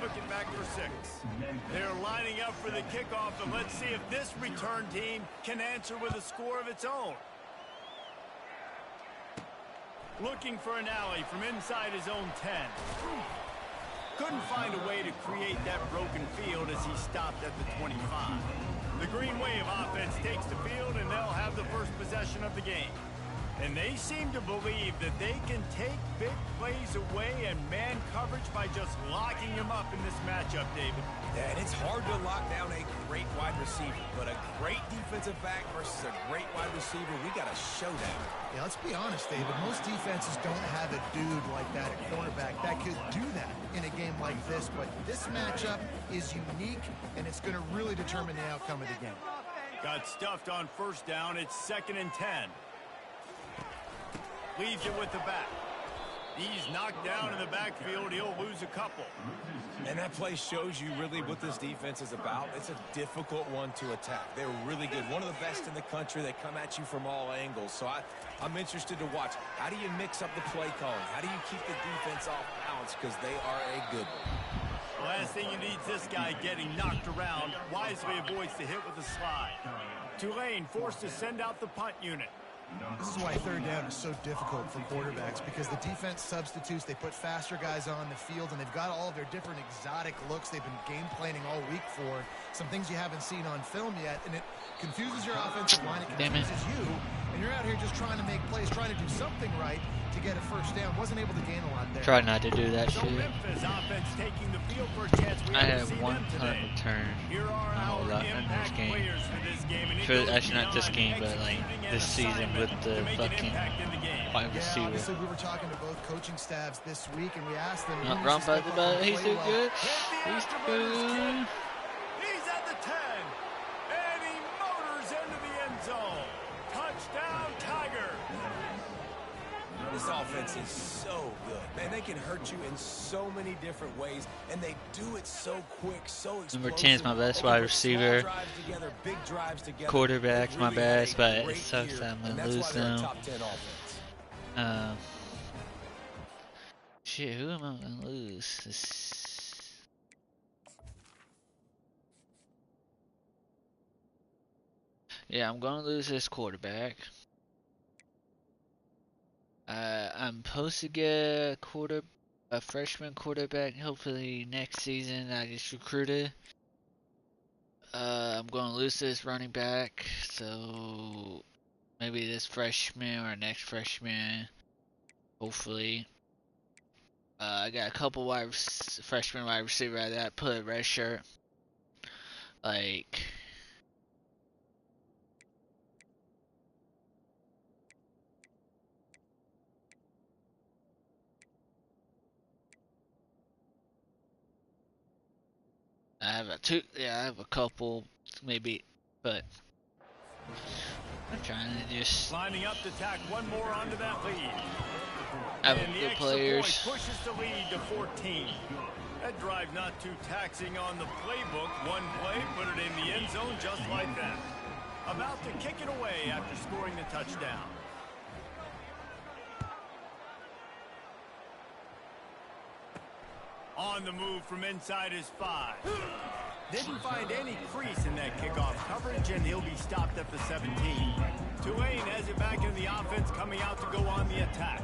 took it back for 6. They're lining up for the kickoff, and let's see if this return team can answer with a score of its own. Looking for an alley from inside his own 10. Couldn't find a way to create that broken field as he stopped at the 25. The Green Wave offense takes the field, and they'll have the first possession of the game. And they seem to believe that they can take big plays away and man coverage by just locking him up in this matchup, David. Yeah, and it's hard to lock down a great wide receiver, but a great defensive back versus a great wide receiver, we got a showdown. Yeah, let's be honest, David. Most defenses don't have a dude like that at cornerback that could do that in a game like this, but this matchup is unique, and it's going to really determine the outcome of the game. Got stuffed on first down. It's 2nd and 10. Leads it with the back. He's knocked down in the backfield. He'll lose a couple. And that play shows you really what this defense is about. It's a difficult one to attack. They're really good. One of the best in the country. They come at you from all angles. So I'm interested to watch. How do you mix up the play calling? How do you keep the defense off balance? Because they are a good one. The last thing you need is this guy getting knocked around. Wisely avoids the hit with a slide. Tulane forced to send out the punt unit. This is why third down is so difficult for quarterbacks, because the defense substitutes. They put faster guys on the field, and they've got all of their different exotic looks they've been game planning all week for. Some things you haven't seen on film yet, and it confuses your offensive line. It confuses you, and you're out here just trying to make plays, trying to do something right to get a first down. Wasn't able to gain a lot there. Try not to do that shit. Memphis offense taking the field for a chance. I have one punt return. Not a lot in this game. Actually, not this game, but like this season with the fucking wide receiver. Obviously, we were talking to both coaching staffs this week, and we asked them. He's too good. He's too good. He's at the 10, and he motors into the end zone. Touchdown, Tiger. This offense is so good. Man, they can hurt you in so many different ways, and they do it so quick, so explosive. Number 10 is my best wide receiver. Quarterback's my best, but it sucks that I'm going to lose them. Shit, who am I going to lose? Yeah, I'm going to lose this quarterback. I'm supposed to get a freshman quarterback hopefully next season. I just recruited. I'm going to lose this running back, so maybe this freshman or next freshman, hopefully. I got a couple freshman wide receiver that put a red shirt. Like, I have a couple, maybe, but I'm trying to just lining up to tack one more onto that lead. Have good players. Pushes the lead to 14. That drive not too taxing on the playbook. One play, put it in the end zone just like that. About to kick it away after scoring the touchdown. On the move from inside his 5. Didn't find any crease in that kickoff coverage, and he'll be stopped at the 17. Tulane has it back in the offense, coming out to go on the attack.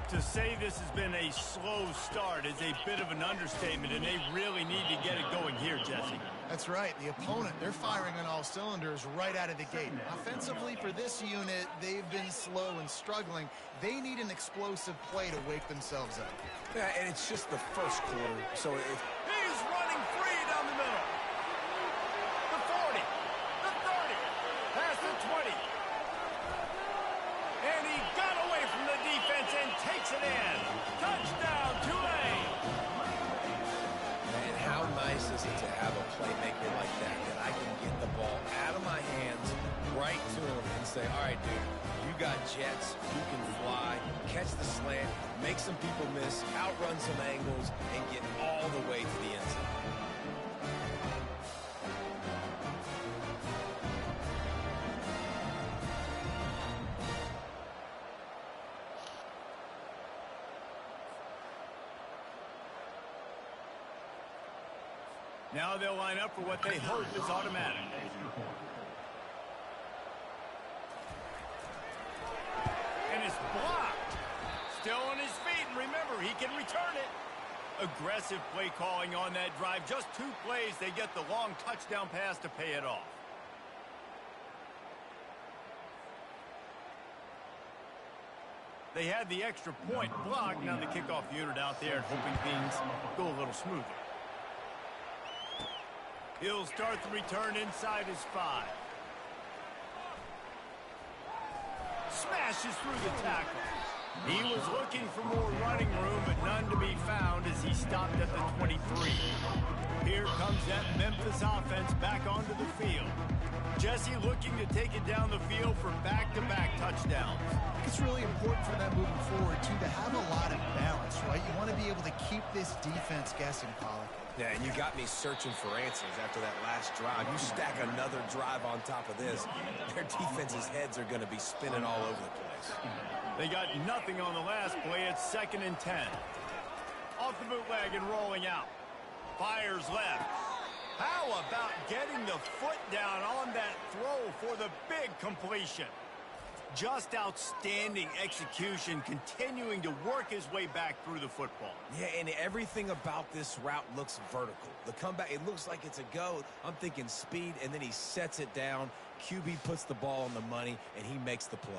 To say this has been a slow start is a bit of an understatement, and they really need to get it going here, Jesse. That's right. The opponent, they're firing on all cylinders right out of the gate. Offensively, for this unit, they've been slow and struggling. They need an explosive play to wake themselves up. Yeah, and it's just the first quarter, so he's running free down the middle. The 40, the 30, past the 20. And he got away from the defense and takes it in. Touchdown, Tulane. Man, how nice is it to have a playmaker like that I can get the ball out of my hands right to him and say, all right, dude, you got jets, you can fly, catch the slant, make some people miss, outrun some angles, and get all the way to the end zone. Now they'll line up for what they hope is automatic. And it's blocked. Still on his feet, and remember, he can return it. Aggressive play calling on that drive. Just 2 plays, they get the long touchdown pass to pay it off. They had the extra point blocked. Now the kickoff unit out there hoping things go a little smoother. He'll start the return inside his 5. Smashes through the tackle. He was looking for more running room, but none to be found as he stopped at the 23. Here comes that Memphis offense back onto the field. Jesse looking to take it down the field for back-to-back touchdowns. It's really important for them moving forward, too, to have a lot of balance, right? You want to be able to keep this defense guessing, Pollock. Yeah, and you got me searching for answers after that last drive. You stack another drive on top of this, their defense's heads are going to be spinning all over the place. They got nothing on the last play. It's 2nd and 10. Off the bootleg and rolling out. Fires left. How about getting the foot down on that throw for the big completion? Just outstanding execution, continuing to work his way back through the football. Yeah, and everything about this route looks vertical. The comeback, it looks like it's a go. I'm thinking speed, and then he sets it down. QB puts the ball on the money, and he makes the play.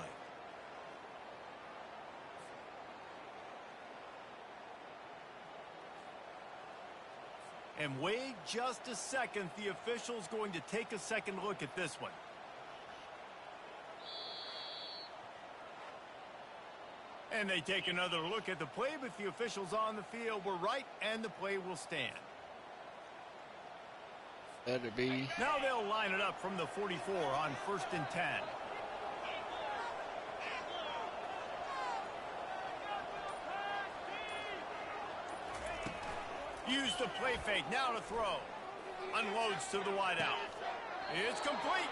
And wait just a second. The official's going to take a second look at this one. And they take another look at the play, but the officials on the field were right, and the play will stand. Better be. Now they'll line it up from the 44 on 1st and 10. Use the play fake, now to throw. Unloads to the wideout. It's complete.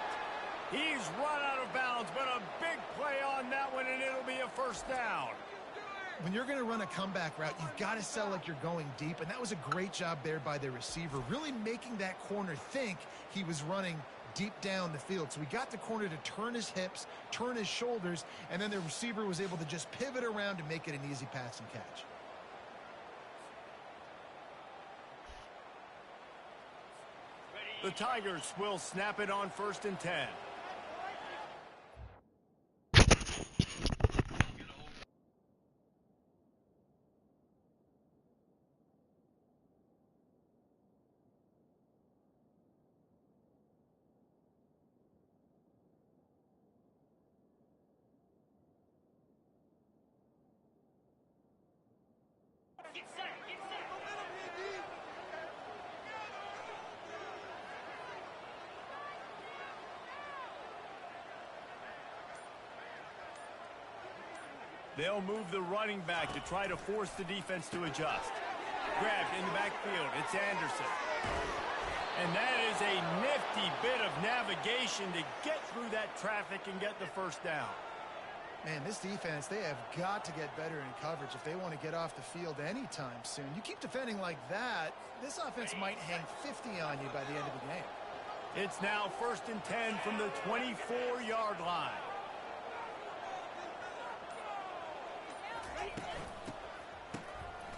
He's run out of bounds, but a big play on that one, and it'll be a 1st down. When you're going to run a comeback route, you've got to sell like you're going deep, and that was a great job there by the receiver, really making that corner think he was running deep down the field. So we got the corner to turn his hips, turn his shoulders, and then the receiver was able to just pivot around to make it an easy pass and catch. The Tigers will snap it on 1st and 10. They'll move the running back to try to force the defense to adjust. Grabbed in the backfield. It's Anderson. And that is a nifty bit of navigation to get through that traffic and get the 1st down. Man, this defense, they have got to get better in coverage if they want to get off the field anytime soon. You keep defending like that, this offense might hang 50 on you by the end of the game. It's now 1st and 10 from the 24-yard line.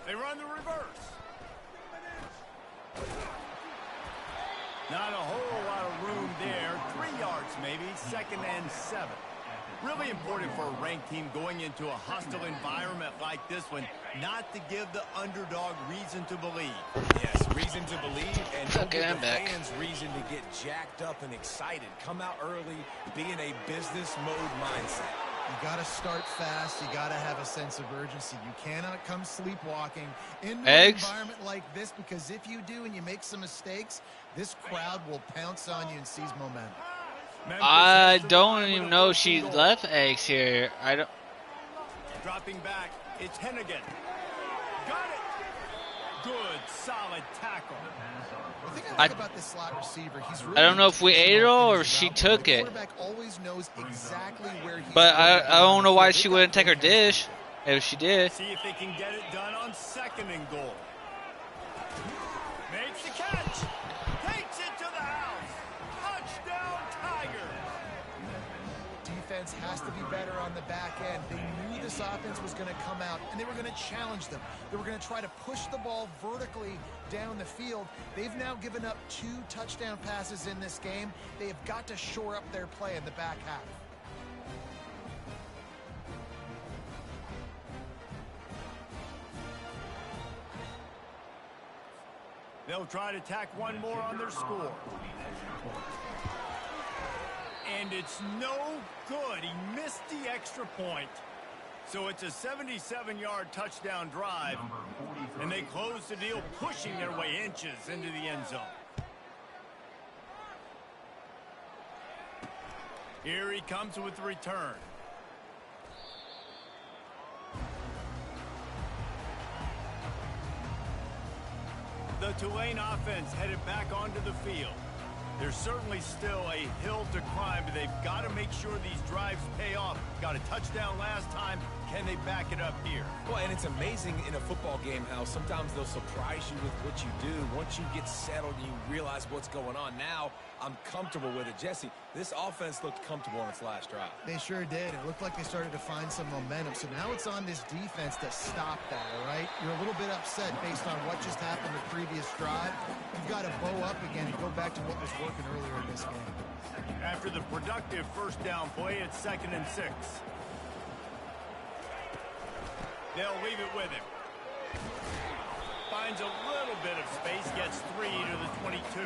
They run the reverse. Not a whole lot of room there. 3 yards maybe. 2nd and 7. Really important for a ranked team going into a hostile environment like this one, not to give the underdog reason to believe. Yes, reason to believe, and don't give the fans reason to get jacked up and excited. Come out early, be in a business mode mindset. You got to start fast. You got to have a sense of urgency. You cannot come sleepwalking into an environment like this, because if you do and you make some mistakes, this crowd will pounce on you and seize momentum. I don't even know she left eggs here. I don't. Dropping back, it's Hennigan. Got it. Good, solid tackle. The thing I like about this slot receiver, he's really, I don't know if we ate it all or if she took it. Always knows exactly where he's but I don't know why she wouldn't take her dish if she did. See if they can get it done on 2nd and goal. Makes the catch. defense has to be better on the back end. They knew this offense was going to come out, and they were going to challenge them. They were going to try to push the ball vertically down the field. They've now given up 2 touchdown passes in this game. They have got to shore up their play in the back half. They'll try to tack one more on their score. And it's no good. He missed the extra point. So it's a 77-yard touchdown drive. And they close the deal, pushing their way inches into the end zone. Here he comes with the return. The Tulane offense headed back onto the field. There's certainly still a hill to climb, but they've got to make sure these drives pay off. Got a touchdown last time. Can they back it up here? Well, and it's amazing in a football game how sometimes they'll surprise you with what you do. Once you get settled and you realize what's going on, now I'm comfortable with it. Jesse, this offense looked comfortable on its last drive. They sure did. It looked like they started to find some momentum. So now it's on this defense to stop that, all right? You're a little bit upset based on what just happened the previous drive. You've got to bow up again and go back to what was working earlier in this game. After the productive first down play, it's 2nd and 6. They'll leave it with him. Finds a little bit of space, gets 3 to the 22.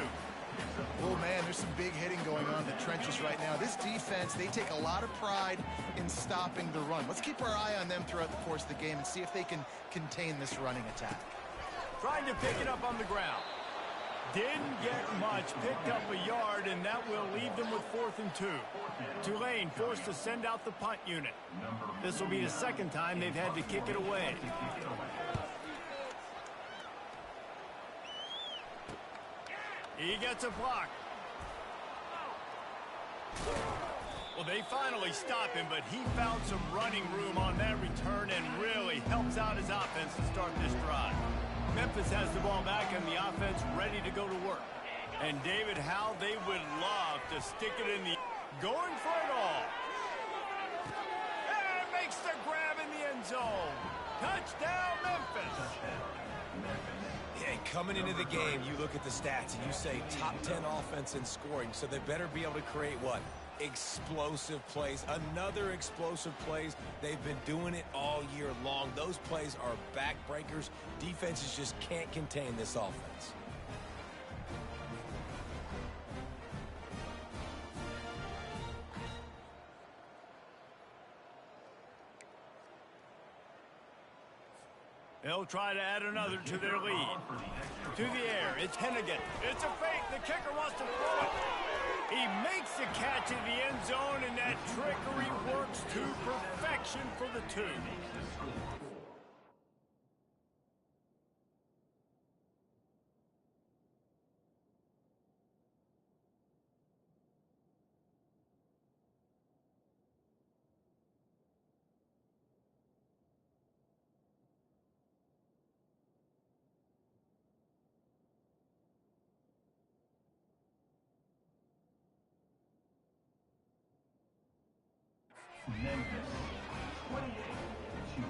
Oh, man, there's some big hitting going on in the trenches right now. This defense, they take a lot of pride in stopping the run. Let's keep our eye on them throughout the course of the game and see if they can contain this running attack. Trying to pick it up on the ground. Didn't get much, picked up a yard, and that will leave them with 4th and 2. Tulane forced to send out the punt unit. This will be the second time they've had to kick it away. He gets a block. Well, they finally stop him, but he found some running room on that return and really helps out his offense to start this drive. Memphis has the ball back and the offense ready to go to work. And David, how they would love to stick it in the... Going for it all. And makes the grab in the end zone. Touchdown, Memphis. Yeah, coming into the game, you look at the stats and you say top 10 offense in scoring, so they better be able to create what? Explosive plays. Another explosive plays. They've been doing it all year long. Those plays are backbreakers. Defenses just can't contain this offense. They'll try to add another to their lead. To the air, it's Hennigan. It's a fake. The kicker wants to throw it. He makes the catch in the end zone, and that trickery works to perfection for the 2. Memphis 28-2.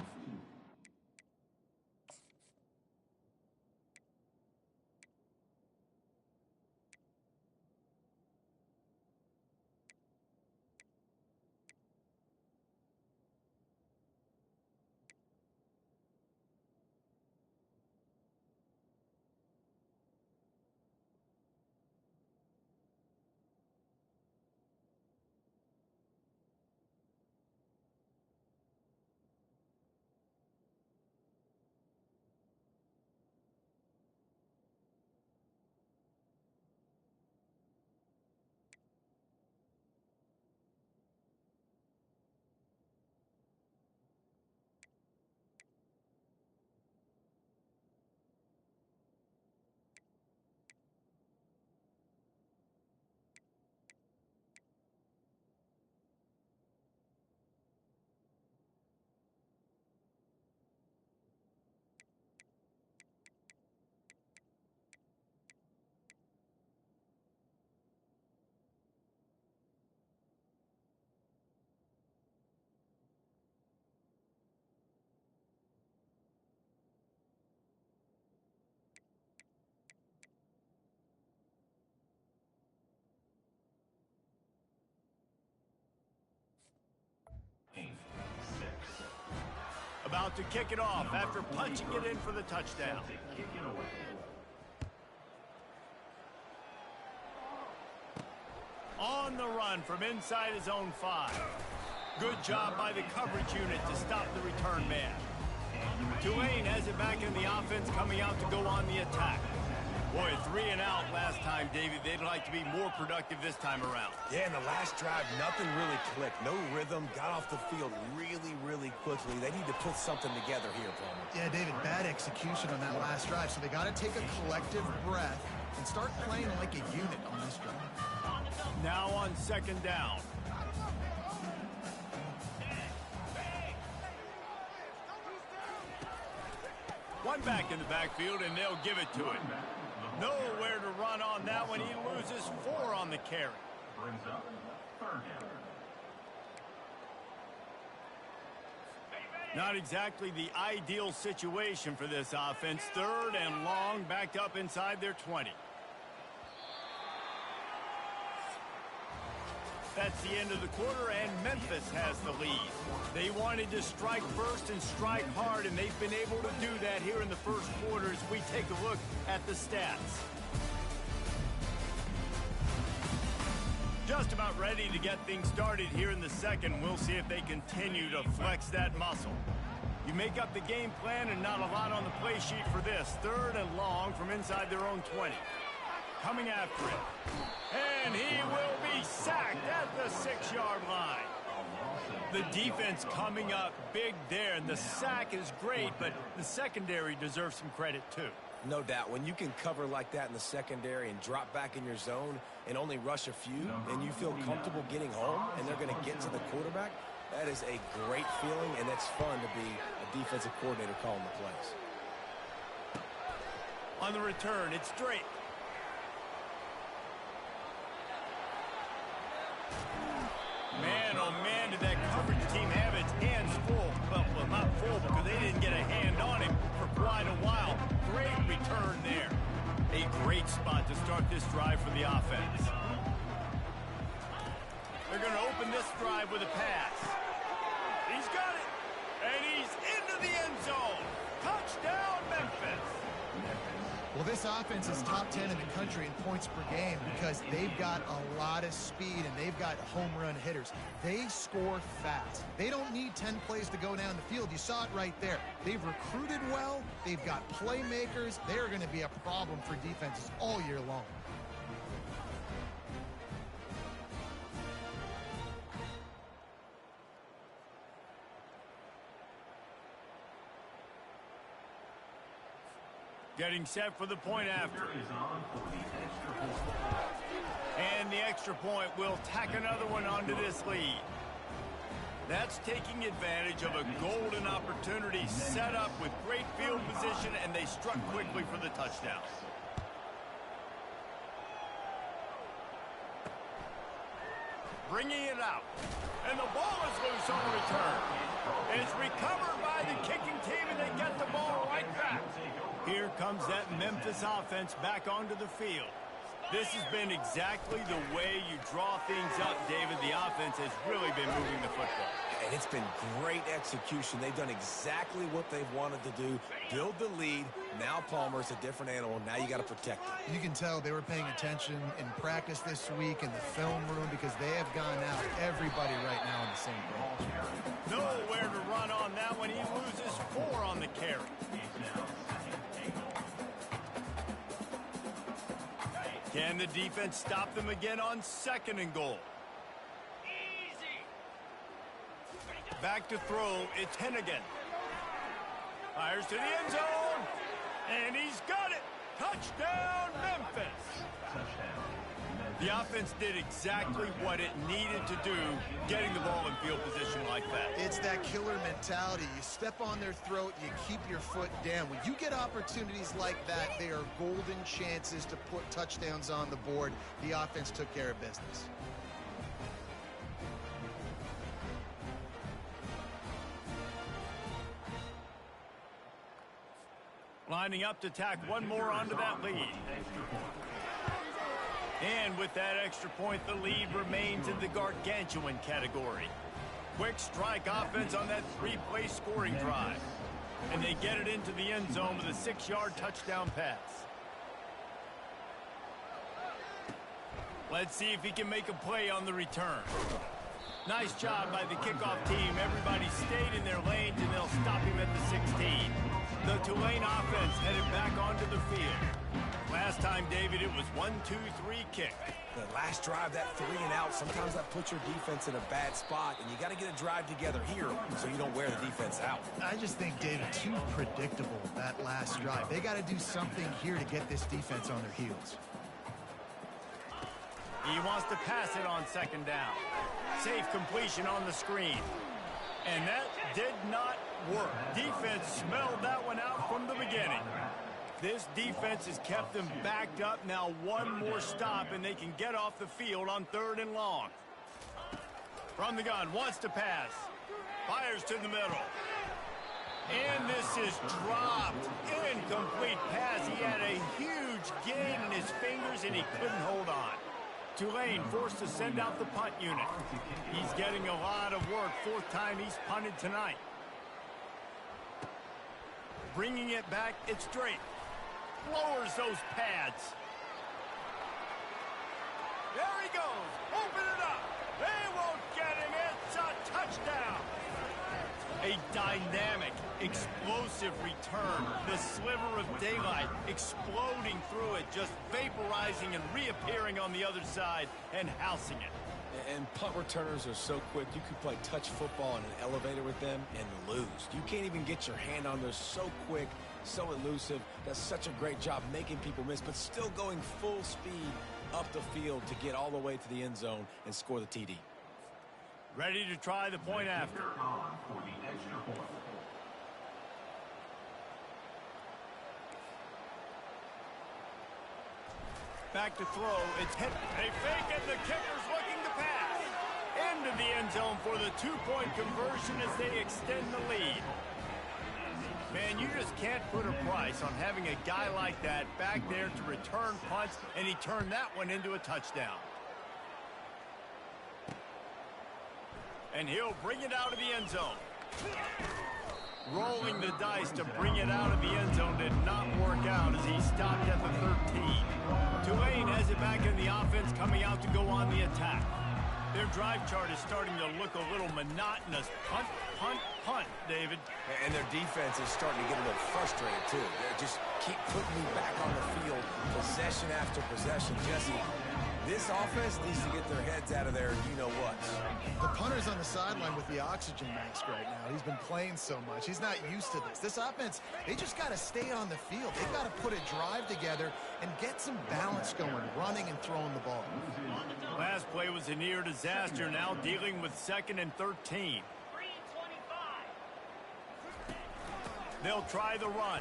out to kick it off after punching it in for the touchdown. Kick it away. On the run from inside his own 5. Good job by the coverage unit to stop the return man. Tulane has it back in the offense, coming out to go on the attack. Boy, 3 and out last time, David. They'd like to be more productive this time around. Yeah, in the last drive, nothing really clicked. No rhythm, got off the field really quickly. They need to put something together here, Palmer. Yeah, David, bad execution on that last drive, so they got to take a collective breath and start playing like a unit on this drive. Now on second down. One back in the backfield, and they'll give it to him. Nowhere to run on that one. He loses 4 on the carry. Brings up third down. Not exactly the ideal situation for this offense. 3rd and long, backed up inside their 20. That's the end of the quarter, and Memphis has the lead. They wanted to strike first and strike hard, and they've been able to do that here in the first quarter as we take a look at the stats. Just about ready to get things started here in the second. We'll see if they continue to flex that muscle. You make up the game plan, and not a lot on the play sheet for this. 3rd and long from inside their own 20. Coming after it. And he will be sacked at the 6-yard line. The defense coming up big there, and the sack is great, but the secondary deserves some credit too. No doubt. When you can cover like that in the secondary and drop back in your zone and only rush a few, and you feel comfortable getting home, and they're going to get to the quarterback, that is a great feeling, and it's fun to be a defensive coordinator calling the plays. On the return, it's Drake. Man, oh man, did that coverage team have its hands full. Well, not full because they didn't get a hand on him for quite a while. Great return there. A great spot to start this drive for the offense. They're going to open this drive with a pass. He's got it. And he's into the end zone. Touchdown, Memphis. Well, this offense is top 10 in the country in points per game because they've got a lot of speed and they've got home run hitters. They score fast. They don't need 10 plays to go down the field. You saw it right there. They've recruited well. They've got playmakers. They're going to be a problem for defenses all year long. Getting set for the point after. And the extra point will tack another one onto this lead. That's taking advantage of a golden opportunity set up with great field position, and they struck quickly for the touchdown. Bringing it out. And the ball is loose on the return. It's recovered by the kicking team, and they get the ball right back. Here comes that Memphis offense back onto the field. This has been exactly the way you draw things up, David. The offense has really been moving the football. And it's been great execution. They've done exactly what they've wanted to do. Build the lead. Now Palmer's a different animal. Now you got to protect it. You can tell they were paying attention in practice this week in the film room because they have gone out, everybody right now, on the same page. Nowhere to run on that one. He loses 4 on the carry. Can the defense stop them again on 2nd and goal? Easy. Back to throw, it's Hennigan. Fires to the end zone, and he's got it. Touchdown, Memphis. The offense did exactly what it needed to do, getting the ball in field position like that. It's that killer mentality. You step on their throat, you keep your foot down. When you get opportunities like that, they are golden chances to put touchdowns on the board. The offense took care of business. Lining up to tack one more onto that lead. And with that extra point, the lead remains in the gargantuan category. Quick strike offense on that 3-play scoring drive. And they get it into the end zone with a 6-yard touchdown pass. Let's see if he can make a play on the return. Nice job by the kickoff team. Everybody stayed in their lanes, and they'll stop him at the 16. The Tulane offense headed back onto the field. Last time, David, it was 1-2-3 kick. The last drive, that 3 and out, sometimes that puts your defense in a bad spot, and you got to get a drive together here so you don't wear the defense out. I just think, David, too predictable, that last drive. They got to do something here to get this defense on their heels. He wants to pass it on 2nd down. Safe completion on the screen. And that did not work. Defense smelled that one out from the beginning. This defense has kept them backed up. Now one more stop, and they can get off the field on 3rd and long. From the gun, wants to pass. Fires to the middle. And this is dropped. Incomplete pass. He had a huge gain in his fingers, and he couldn't hold on. Tulane forced to send out the punt unit. He's getting a lot of work. 4th time he's punted tonight. Bringing it back, it's Drake. Lowers those pads. There he goes. Open it up. They won't get him. It's a touchdown. A dynamic, explosive return. The sliver of daylight exploding through it, just vaporizing and reappearing on the other side and housing it. And punt returners are so quick, you could play touch football in an elevator with them and lose. You can't even get your hand on them. So quick, so elusive. Does such a great job making people miss, but still going full speed up the field to get all the way to the end zone and score the TD. Ready to try the point after. On for the extra point. Back to throw. It's hit. They fake it. The kicker's looking to pass. Into the end zone for the 2-point conversion as they extend the lead. Man, you just can't put a price on having a guy like that back there to return punts, and he turned that one into a touchdown. And he'll bring it out of the end zone. Rolling the dice to bring it out of the end zone did not work out as he stopped at the 13. Tulane has it back in the offense, coming out to go on the attack. Their drive chart is starting to look a little monotonous. Punt, punt, punt, David. And their defense is starting to get a little frustrated, too. They just keep putting me back on the field, possession after possession. Jesse, this offense needs to get their heads out of there, you-know-what. The punter's on the sideline with the oxygen mask right now. He's been playing so much. He's not used to this. This offense, they just got to stay on the field. They've got to put a drive together and get some balance going, running and throwing the ball. Last play was a near disaster, now dealing with 2nd and 13. They'll try the run.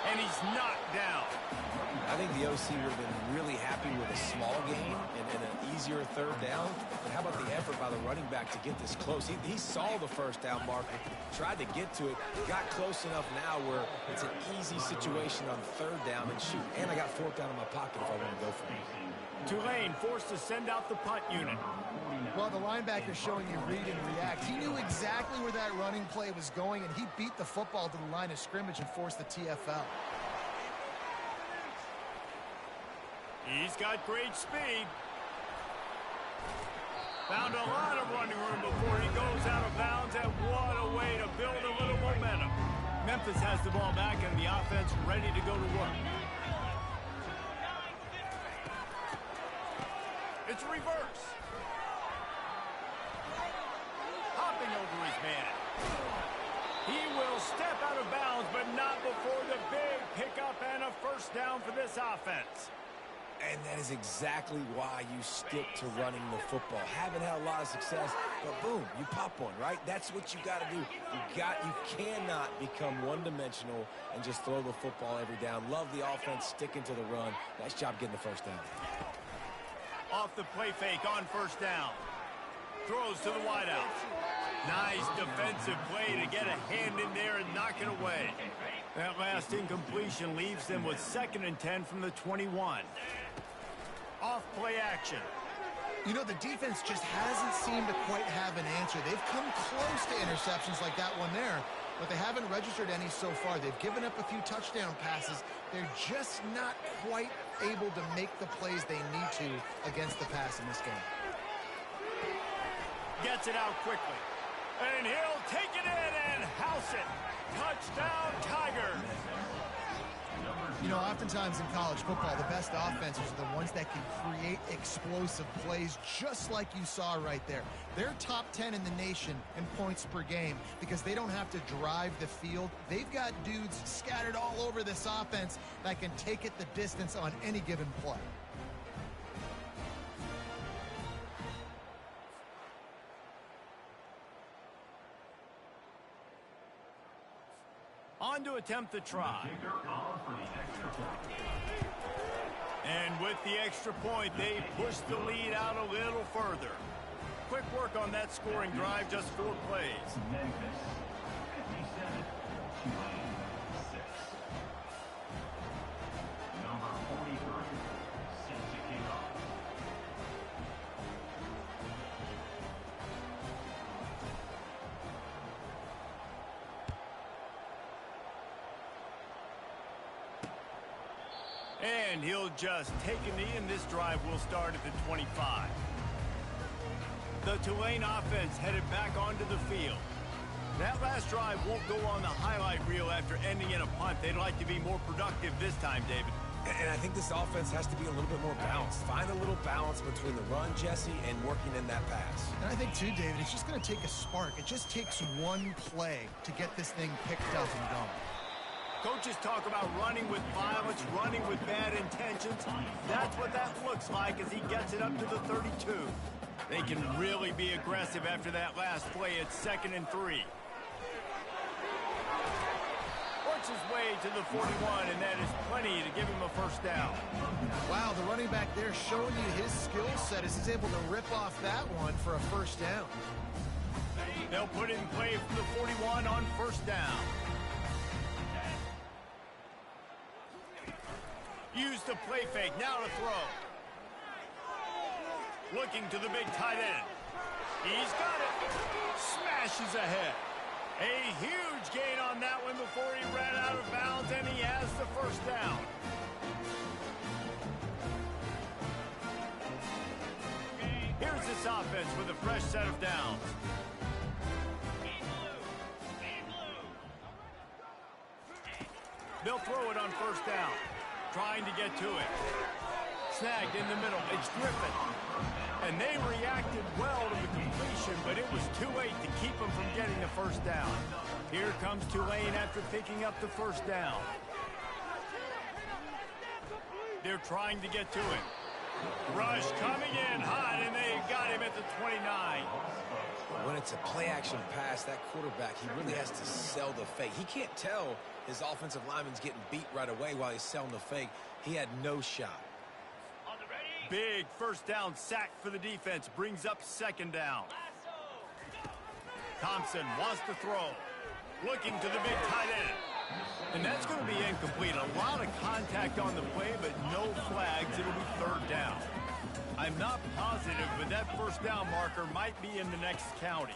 And he's knocked down. I think the OC would have been really happy with a small gain and an easier 3rd down. But how about the effort by the running back to get this close? He saw the 1st down marker, tried to get to it, got close enough now where it's an easy situation on 3rd down and shoot. And I got 4th down in my pocket if I want to go for it. Tulane forced to send out the punt unit. Well, the linebacker's showing you read and react. He knew exactly where that running play was going, and he beat the football to the line of scrimmage and forced the TFL. He's got great speed. Found a lot of running room before he goes out of bounds, and what a way to build a little momentum. Memphis has the ball back and the offense ready to go to work. It's reverse. Hopping over his man. He will step out of bounds, but not before the big pickup and a 1st down for this offense. And that is exactly why you stick to running the football. Haven't had a lot of success, but boom, you pop one, right? That's what you got to do. You cannot become one-dimensional and just throw the football every down. Love the offense, sticking to the run. Nice job getting the 1st down. Off the play fake on 1st down. Throws to the wideout. Nice defensive play to get a hand in there and knock it away. That last incompletion leaves them with 2nd and 10 from the 21. Off play action. You know, the defense just hasn't seemed to quite have an answer. They've come close to interceptions like that one there, but they haven't registered any so far. They've given up a few touchdown passes. They're just not quite able to make the plays they need to against the pass in this game. Gets it out quickly. And he'll take it in and house it. Touchdown, Tigers. You know, oftentimes in college football, the best offenses are the ones that can create explosive plays just like you saw right there. They're top 10 in the nation in points per game because they don't have to drive the field. They've got dudes scattered all over this offense that can take it the distance on any given play. On to attempt the try. And with the extra point, they push the lead out a little further. Quick work on that scoring drive, just 4 plays. Memphis, 57, Tulane, 6. Number 43, set to kick off. And he'll just take a knee, and this drive will start at the 25. The Tulane offense headed back onto the field. That last drive won't go on the highlight reel after ending in a punt. They'd like to be more productive this time, David. And I think this offense has to be a little bit more balanced. Find a little balance between the run, Jesse, and working in that pass. And I think, too, David, it's just going to take a spark. It just takes one play to get this thing picked up and going. Coaches talk about running with violence, running with bad intentions. That's what that looks like as he gets it up to the 32. They can really be aggressive after that last play. It's 2nd and 3. Works his way to the 41, and that is plenty to give him a first down. Wow, the running back there showing you his skill set as he's able to rip off that one for a first down. They'll put it in play from the 41 on first down. Use the play fake, now to throw. Looking to the big tight end. He's got it. Smashes ahead. A huge gain on that one before he ran out of bounds, and he has the first down. Here's this offense with a fresh set of downs. They'll throw it on first down. Trying to get to it. Snagged in the middle. It's Griffin. And they reacted well to the completion, but it was too late to keep them from getting the first down. Here comes Tulane after picking up the first down. They're trying to get to it. Rush coming in hot, and they got him at the 29. When it's a play-action pass, that quarterback, he really has to sell the fake. He can't tell his offensive lineman's getting beat right away while he's selling the fake. He had no shot. Big first down sack for the defense. Brings up 2nd down. Thompson wants to throw. Looking to the big tight end. And that's going to be incomplete. A lot of contact on the play, but no flags. It'll be 3rd down. I'm not positive, but that first down marker might be in the next county.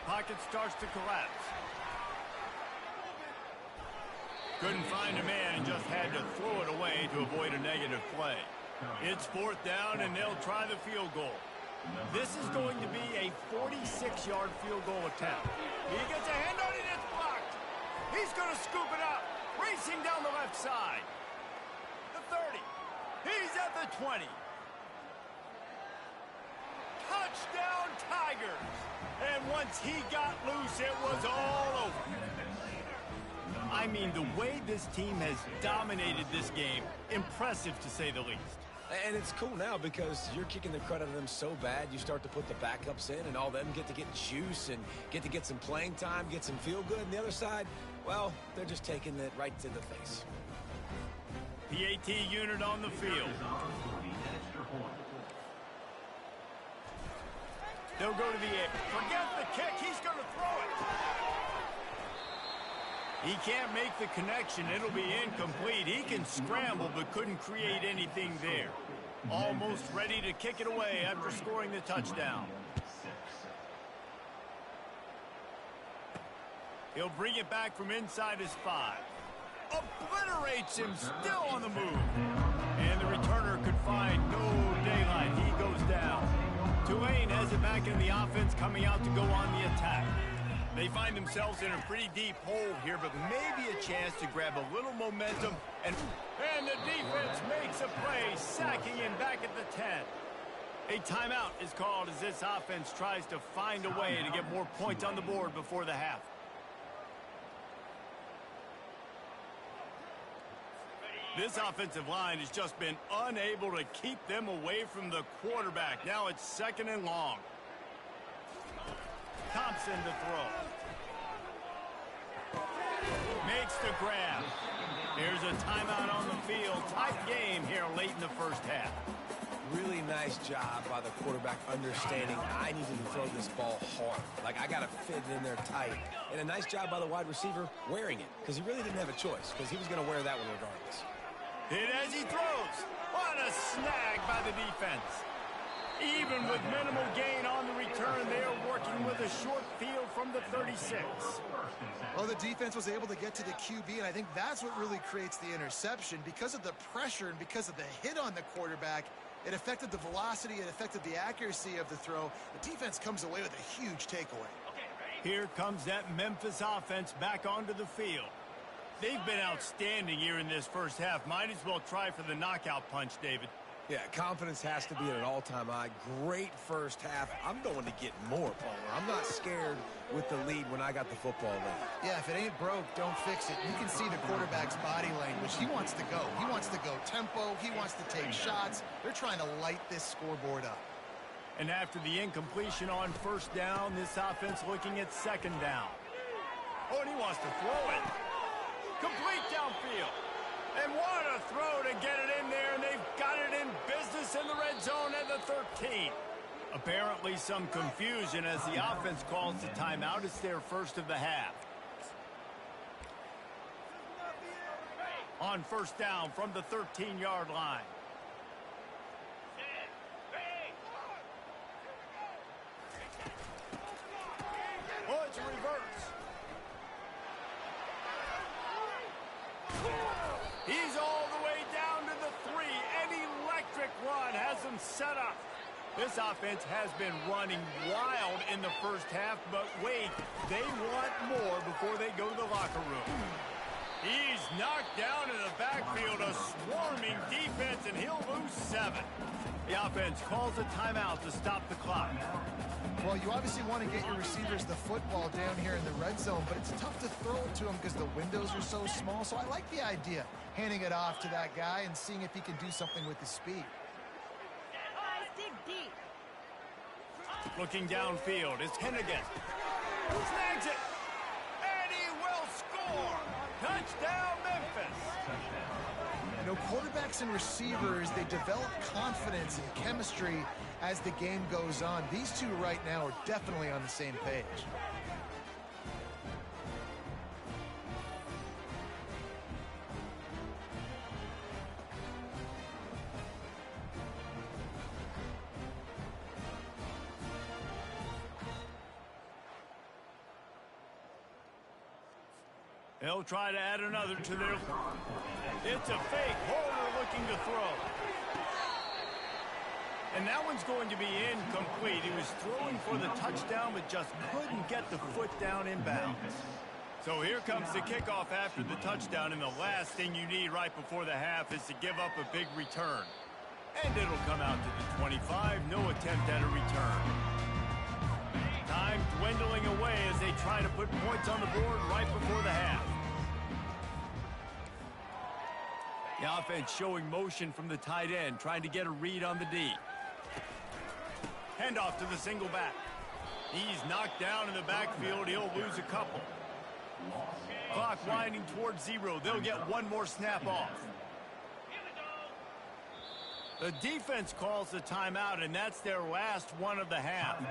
Pocket starts to collapse. Couldn't find a man and just had to throw it away to avoid a negative play. It's 4th down, and they'll try the field goal. This is going to be a 46-yard field goal attempt. He gets a hand on it, it's blocked. He's going to scoop it up, racing down the left side. The 30. He's at the 20. Touchdown, Tigers. And once he got loose, it was all over. I mean, the way this team has dominated this game, impressive to say the least. And it's cool now because you're kicking the crud out of them so bad, you start to put the backups in, and all them get to get juice and get to get some playing time, get some feel good. And the other side, well, they're just taking it right to the face. PAT unit on the field. They'll go to the air. Forget the kick. He's going to throw it. He can't make the connection. It'll be incomplete. He can scramble, but couldn't create anything there. Almost ready to kick it away after scoring the touchdown. He'll bring it back from inside his 5. Obliterates him, still on the move. And the returner could find no daylight. He goes down. Tulane has it back in the offense, coming out to go on the attack. They find themselves in a pretty deep hole here, but maybe a chance to grab a little momentum. And the defense makes a play, sacking him back at the 10. A timeout is called as this offense tries to find a way to get more points on the board before the half. This offensive line has just been unable to keep them away from the quarterback. Now it's 2nd and long. Thompson to throw. Makes the grab. Here's a timeout on the field. Tight game here late in the first half. Really nice job by the quarterback understanding I needed to throw this ball hard. Like, I got to fit it in there tight. And a nice job by the wide receiver wearing it, because he really didn't have a choice, because he was going to wear that one regardless. Hit as he throws. What a snag by the defense. Even with minimal gain on the return, they are working with a short field from the 36. Well, the defense was able to get to the QB, and I think that's what really creates the interception. Because of the pressure and because of the hit on the quarterback, it affected the velocity, it affected the accuracy of the throw. The defense comes away with a huge takeaway. Here comes that Memphis offense back onto the field. They've been outstanding here in this first half. Might as well try for the knockout punch, David. Yeah, confidence has to be at an all-time high. Great first half. I'm going to get more, Palmer. I'm not scared with the lead when I got the football late. Yeah, if it ain't broke, don't fix it. You can see the quarterback's body language. He wants to go. He wants to go tempo. He wants to take shots. They're trying to light this scoreboard up. And after the incompletion on first down, this offense looking at 2nd down. Oh, and he wants to throw it. Complete downfield. And what a throw to get it in there, and they've got it in business in the red zone at the 13. Apparently some confusion as the offense calls the timeout. It's their first of the half. On first down from the 13-yard line. Oh, it's a reverse. He's all the way down to the 3. An electric run has him set up. This offense has been running wild in the first half, but wait, they want more before they go to the locker room. He's knocked down in the backfield, a swarming defense, and he'll lose 7. The offense calls a timeout to stop the clock. Well, you obviously want to get your receivers the football down here in the red zone, but it's tough to throw it to them because the windows are so small. So I like the idea, handing it off to that guy and seeing if he can do something with his speed. Dig deep. Looking downfield, it's Hennigan. Snags it, and he will score. Touchdown, Memphis. You know, quarterbacks and receivers, they develop confidence and chemistry as the game goes on. These two right now are definitely on the same page. They'll try to add another to their... It's a fake. Holder looking to throw. And that one's going to be incomplete. He was throwing for the touchdown, but just couldn't get the foot down inbounds. So here comes the kickoff after the touchdown, and the last thing you need right before the half is to give up a big return. And it'll come out to the 25. No attempt at a return. Time dwindling away as they try to put points on the board right before the half. The offense showing motion from the tight end, trying to get a read on the D. Handoff to the single back. He's knocked down in the backfield. He'll lose a couple. Clock winding towards 0. They'll get one more snap off. The defense calls the timeout, and that's their last one of the half.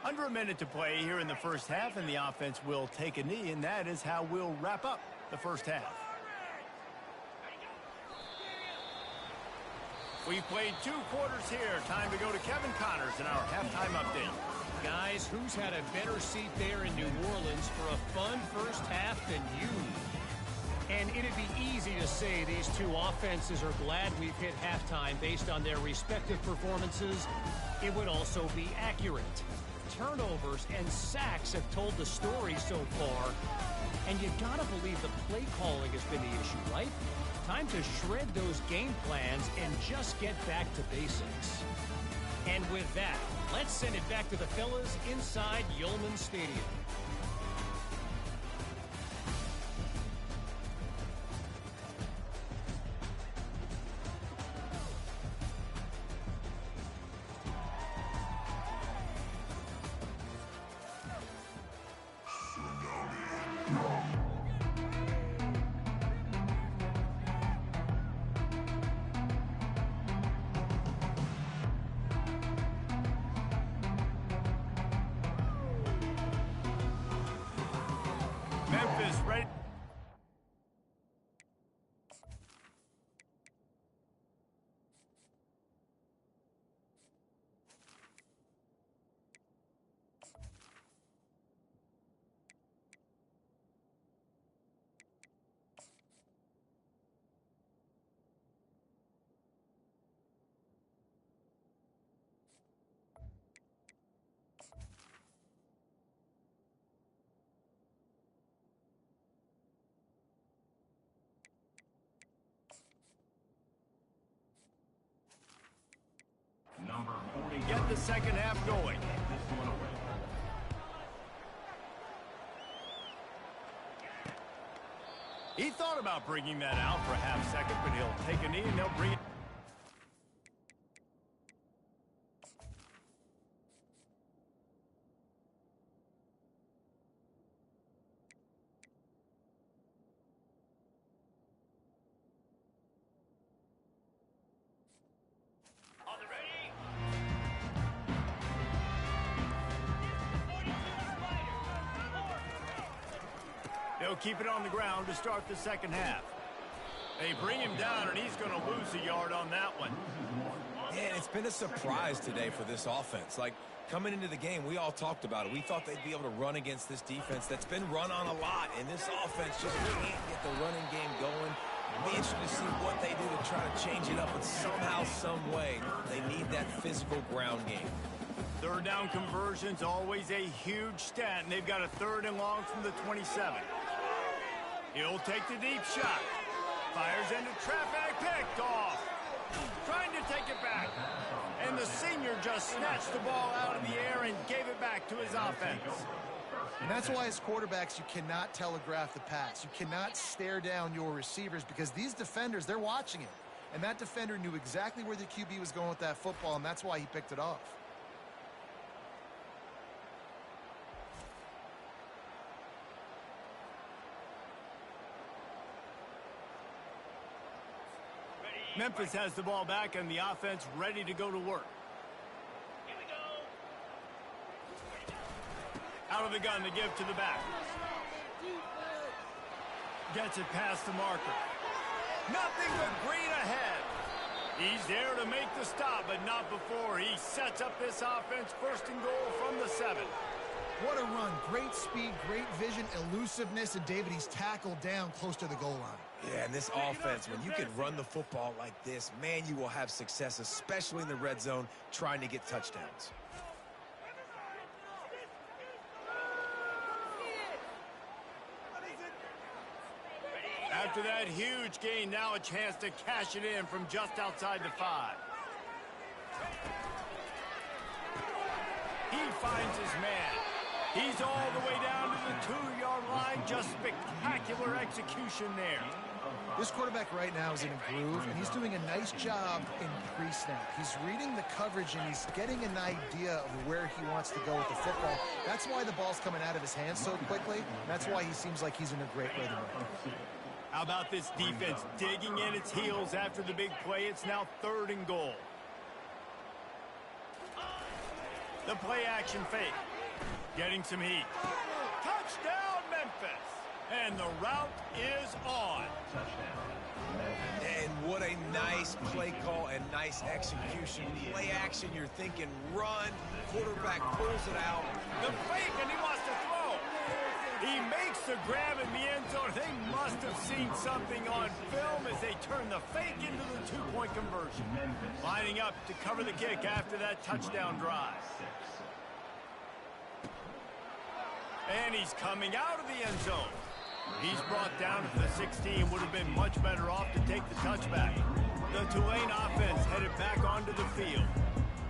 Under a minute to play here in the first half, and the offense will take a knee, and that is how we'll wrap up the first half. We played 2 quarters here. Time to go to Kevin Connors in our halftime update. Guys, who's had a better seat there in New Orleans for a fun first half than you? And it'd be easy to say these two offenses are glad we've hit halftime based on their respective performances. It would also be accurate. Turnovers and sacks have told the story so far. And you gotta believe the play calling has been the issue, right? Time to shred those game plans and just get back to basics. And with that, let's send it back to the fellas inside Yulman Stadium. Memphis ready. Number 40. Get the second half going. This one away. He thought about bringing that out for a half second, but he'll take a knee and they'll bring it. They'll keep it on the ground to start the second half. They bring him down, and he's going to lose a yard on that one. Man, it's been a surprise today for this offense. Like, coming into the game, we all talked about it. We thought they'd be able to run against this defense that's been run on a lot, and this offense just can't get the running game going. It'll be interesting to see what they do to try to change it up, but somehow, some way, they need that physical ground game. Third down conversion's always a huge stat, and they've got a 3rd and long from the 27. He'll take the deep shot. Fires into traffic, picked off. Trying to take it back. And the senior just snatched the ball out of the air and gave it back to his offense. And that's why as quarterbacks, you cannot telegraph the pass. You cannot stare down your receivers because these defenders, they're watching it. And that defender knew exactly where the QB was going with that football, and that's why he picked it off. Memphis has the ball back and the offense ready to go to work. Here we go. Out of the gun to give to the back. Gets it past the marker. Nothing but green ahead. He's there to make the stop, but not before he sets up this offense 1st and goal from the 7. What a run. Great speed, great vision, elusiveness, and David, he's tackled down close to the goal line. Yeah, and this offense, when you can run the football like this, man, you will have success, especially in the red zone, trying to get touchdowns. After that huge gain, now a chance to cash it in from just outside the 5. He finds his man. He's all the way down to the 2-yard line. Just spectacular execution there. This quarterback right now is in a groove, and he's doing a nice job in pre-snap. He's reading the coverage, and he's getting an idea of where he wants to go with the football. That's why the ball's coming out of his hands so quickly. That's why he seems like he's in a great rhythm. How about this defense digging in its heels after the big play? It's now 3rd and goal. The play action fake. Getting some heat. Touchdown, Memphis. And the route is on. And what a nice play call and nice execution. Play action, you're thinking run. Quarterback pulls it out. The fake, and he wants to throw. He makes the grab in the end zone. They must have seen something on film as they turn the fake into the two-point conversion. Lining up to cover the kick after that touchdown drive. And he's coming out of the end zone. He's brought down to the 16. Would have been much better off to take the touchback. The Tulane offense headed back onto the field.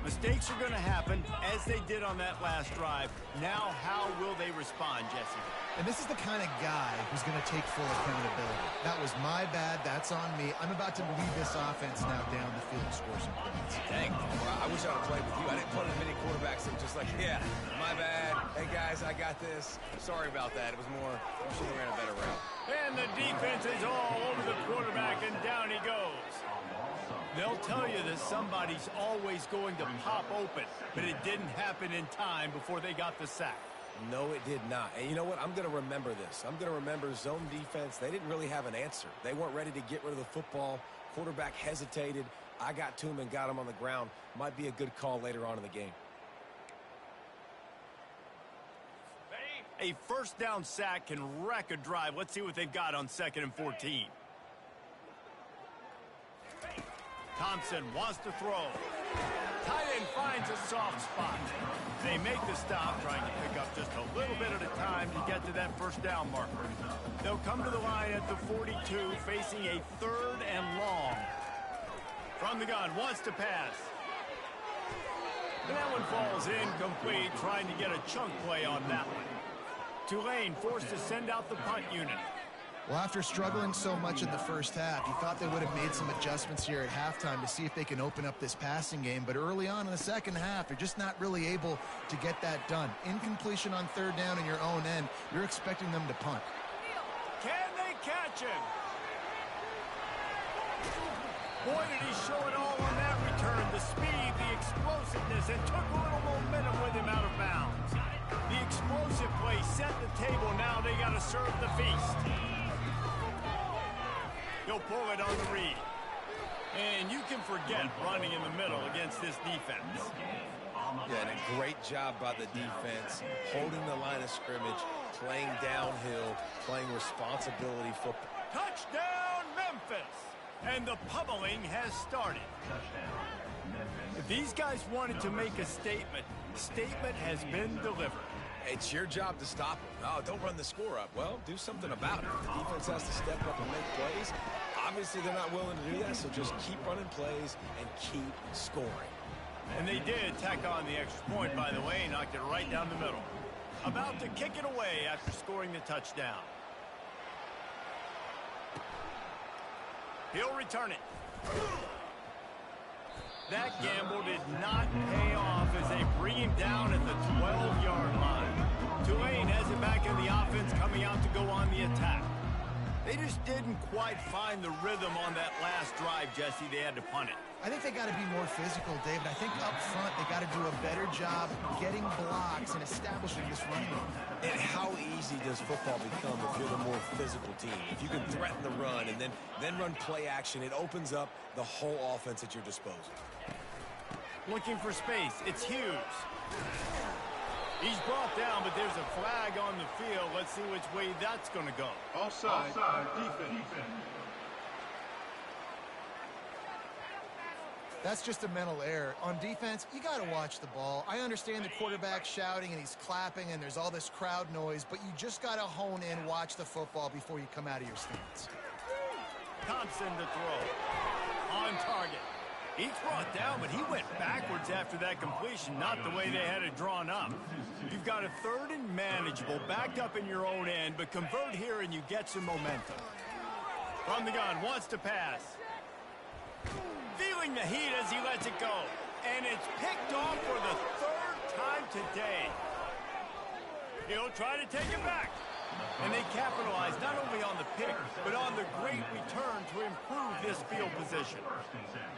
Mistakes are going to happen, as they did on that last drive. Now, how will they respond, Jesse? And this is the kind of guy who's going to take full accountability. That was my bad. That's on me. I'm about to lead this offense now down the field and score some points. Dang, I wish I would have played with you. I didn't put as many quarterbacks that were just like, yeah, my bad. Hey, guys, I got this. Sorry about that. It was more, we should have ran a better route. And the defense is all over the quarterback, and down he goes. They'll tell you that somebody's always going to pop open, but it didn't happen in time before they got the sack. No, it did not. And you know what? I'm going to remember this. I'm going to remember zone defense. They didn't really have an answer. They weren't ready to get rid of the football. Quarterback hesitated. I got to him and got him on the ground. Might be a good call later on in the game. A first down sack can wreck a drive. Let's see what they've got on 2nd and 14. Thompson wants to throw. Tight end finds a soft spot. They make the stop, trying to pick up just a little bit at a time to get to that first down marker. They'll come to the line at the 42, facing a 3rd and long. From the gun, wants to pass. And that one falls incomplete, trying to get a chunk play on that one. Tulane forced to send out the punt unit. Well, after struggling so much in the first half, you thought they would have made some adjustments here at halftime to see if they can open up this passing game. But early on in the second half, they're just not really able to get that done. Incompletion on 3rd down in your own end, you're expecting them to punt. Can they catch him? Boy, did he show it all on that return. The speed, the explosiveness, and took a little momentum with him out of bounds. The explosive play set the table. Now they got to serve the feast. He'll pull it on the read. And you can forget running in the middle against this defense. Yeah, and a great job by the defense, holding the line of scrimmage, playing downhill, playing responsibility football. Touchdown, Memphis! And the pummeling has started. If these guys wanted to make a statement, statement has been delivered. It's your job to stop them. Oh, don't run the score up. Well, do something about it. The defense has to step up and make plays. Obviously, they're not willing to do that, so just keep running plays and keep scoring. And they did tack on the extra point, by the way, knocked it right down the middle. About to kick it away after scoring the touchdown. He'll return it. That gamble did not pay off as they bring him down at the 12-yard line. Tulane has it back in the offense, coming out to go on the attack. They just didn't quite find the rhythm on that last drive, Jesse. They had to punt it. I think they got to be more physical, David. I think up front they got to do a better job getting blocks and establishing this running game. And how easy does football become if you're the more physical team? If you can threaten the run and then run play action, it opens up the whole offense at your disposal. Looking for space. It's Hughes. He's brought down, but there's a flag on the field. Let's see which way that's going to go. Offside, defense. That's just a mental error. On defense, you got to watch the ball. I understand the quarterback shouting and he's clapping and there's all this crowd noise, but you just got to hone in, watch the football before you come out of your stance. Thompson to throw. On target. He's brought down, but he went backwards after that completion, not the way they had it drawn up. You've got a 3rd and manageable, backed up in your own end, but convert here and you get some momentum. From the gun, wants to pass. Feeling the heat as he lets it go. And it's picked off for the 3rd time today. He'll try to take it back. And they capitalize not only on the pick, but on the great return to improve this this field position.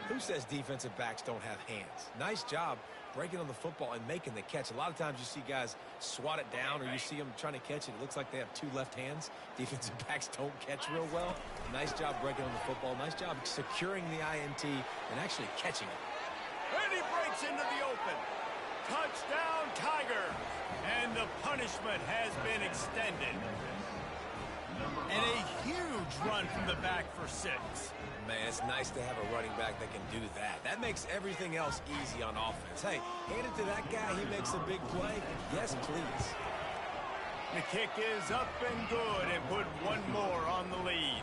Who says defensive backs don't have hands? Nice job breaking on the football and making the catch. A lot of times you see guys swat it down, or you see them trying to catch it. It looks like they have two left hands. Defensive backs don't catch real well. Nice job breaking on the football. Nice job securing the INT and actually catching it. And he breaks into the open. Touchdown, Tiger. And the punishment has been extended. And a huge run from the back for 6. Man, it's nice to have a running back that can do that. That makes everything else easy on offense. Hey, hand it to that guy. He makes a big play. Yes, please. The kick is up and good and put one more on the lead.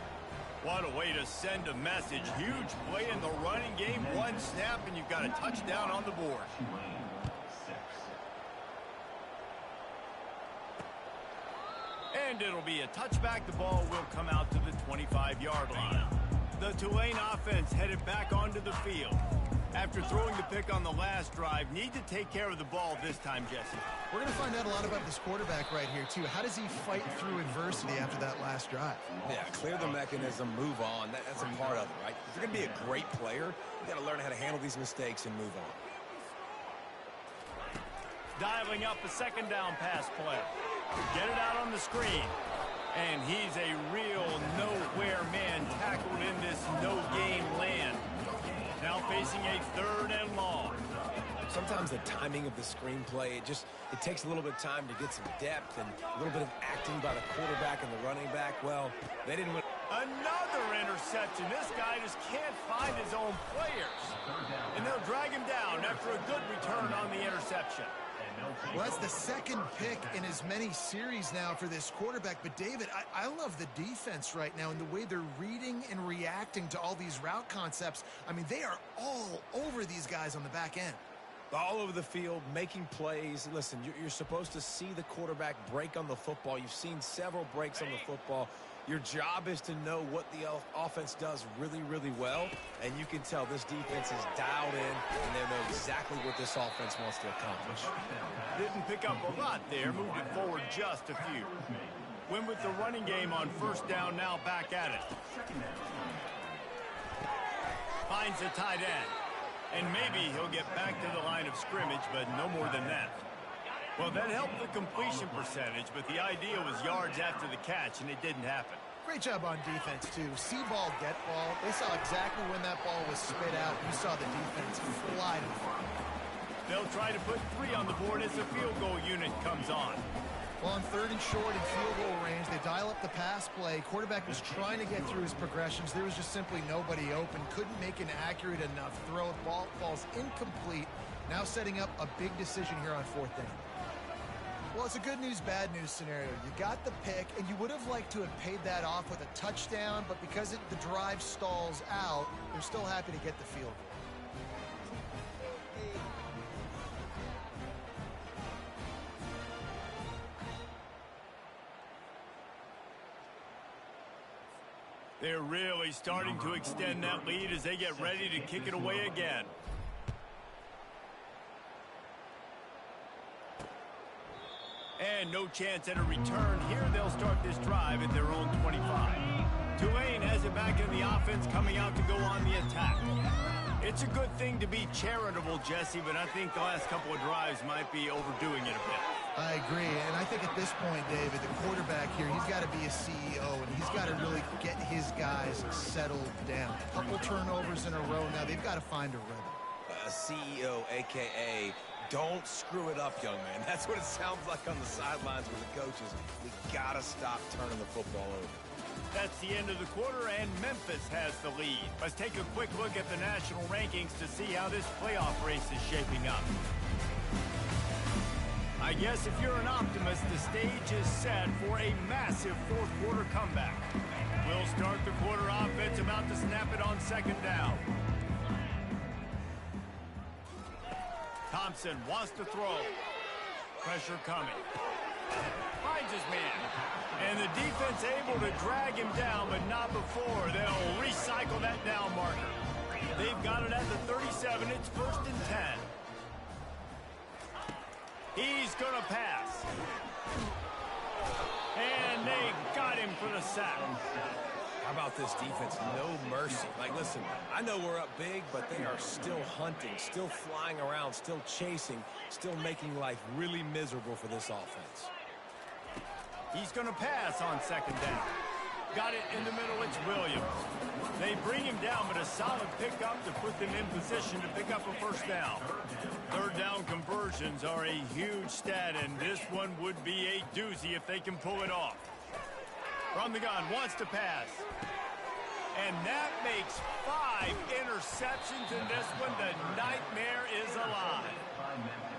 What a way to send a message. Huge play in the running game. One snap and you've got a touchdown on the board. And it'll be a touchback. The ball will come out to the 25-yard line. The Tulane offense headed back onto the field. After throwing the pick on the last drive, need to take care of the ball this time, Jesse. We're going to find out a lot about this quarterback right here, too. How does he fight through adversity after that last drive? Yeah, clear the mechanism, move on. That's a part of it, right? If you're going to be a great player, you got to learn how to handle these mistakes and move on. Dialing up a second down pass play. Get it out on the screen. And he's a real nowhere man tackled in this no-game land. Now facing a 3rd and long. Sometimes the timing of the screenplay, it takes a little bit of time to get some depth and a little bit of acting by the quarterback and the running back. Well, they didn't win. Another interception. This guy just can't find his own players. And they'll drag him down after a good return on the interception. Well, that's the second pick in as many series now for this quarterback. But, David, I love the defense right now and the way they're reading and reacting to all these route concepts. I mean, they are all over these guys on the back end. All over the field, making plays. Listen, you're supposed to see the quarterback break on the football. You've seen several breaks on the football. Your job is to know what the offense does really, really well, and you can tell this defense is dialed in, and they know exactly what this offense wants to accomplish. Didn't pick up a lot there, moved it forward just a few. Win with the running game on 1st down, now back at it. Finds a tight end, and maybe he'll get back to the line of scrimmage, but no more than that. Well, that helped the completion percentage, but the idea was yards after the catch, and it didn't happen. Great job on defense, too. See ball, get ball. They saw exactly when that ball was spit out. You saw the defense fly to the front. They'll try to put 3 on the board as the field goal unit comes on. Well, on 3rd and short in field goal range, they dial up the pass play. Quarterback was trying to get through his progressions. There was just simply nobody open. Couldn't make an accurate enough throw. Ball falls incomplete. Now setting up a big decision here on 4th down. Well, it's a good news, bad news scenario. You got the pick, and you would have liked to have paid that off with a touchdown, but because the drive stalls out, they're still happy to get the field goal. They're really starting to extend that lead as they get ready to kick it away again. And no chance at a return. Here they'll start this drive at their own 25. Tulane has it back in the offense, coming out to go on the attack. It's a good thing to be charitable, Jesse, but I think the last couple of drives might be overdoing it a bit. I agree, and I think at this point, David, the quarterback here, he's got to be a CEO, and he's got to really get his guys settled down. A couple turnovers in a row now. They've got to find a rhythm. A CEO, a.k.a. don't screw it up, young man. That's what it sounds like on the sidelines with the coaches. We got to stop turning the football over. That's the end of the quarter, and Memphis has the lead. Let's take a quick look at the national rankings to see how this playoff race is shaping up. I guess if you're an optimist, the stage is set for a massive 4th quarter comeback. We'll start the quarter offense, about to snap it on 2nd down. Thompson wants to throw. Pressure coming. Finds his man. And the defense able to drag him down, but not before. They'll recycle that down marker. They've got it at the 37. It's 1st and 10. He's going to pass. And they got him for the sack. How about this defense? No mercy. Like, listen, I know we're up big, but they are still hunting, still flying around, still chasing, still making life really miserable for this offense. He's going to pass on second down. Got it in the middle. It's Williams. They bring him down, but a solid pickup to put them in position to pick up a first down. Third down conversions are a huge stat, and this one would be a doozy if they can pull it off. From the gun, wants to pass. And that makes 5 interceptions in this one. The nightmare is alive.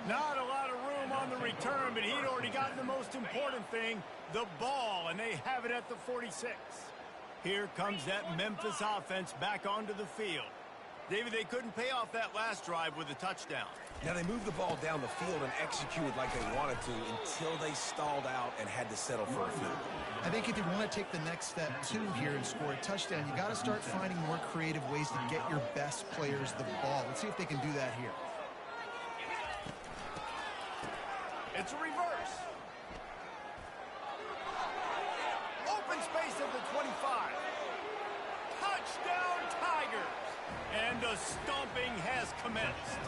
Not a lot of room on the return, but he'd already gotten the most important thing, the ball, and they have it at the 46. Here comes that Memphis offense back onto the field. David, they couldn't pay off that last drive with a touchdown. Now, they moved the ball down the field and executed like they wanted to until they stalled out and had to settle for a field goal. I think if you want to take the next step, too, here and score a touchdown, you got to start finding more creative ways to get your best players the ball. Let's see if they can do that here. It's a reverse. Open space at the 25. Touchdown, Tigers. And the stomping has commenced.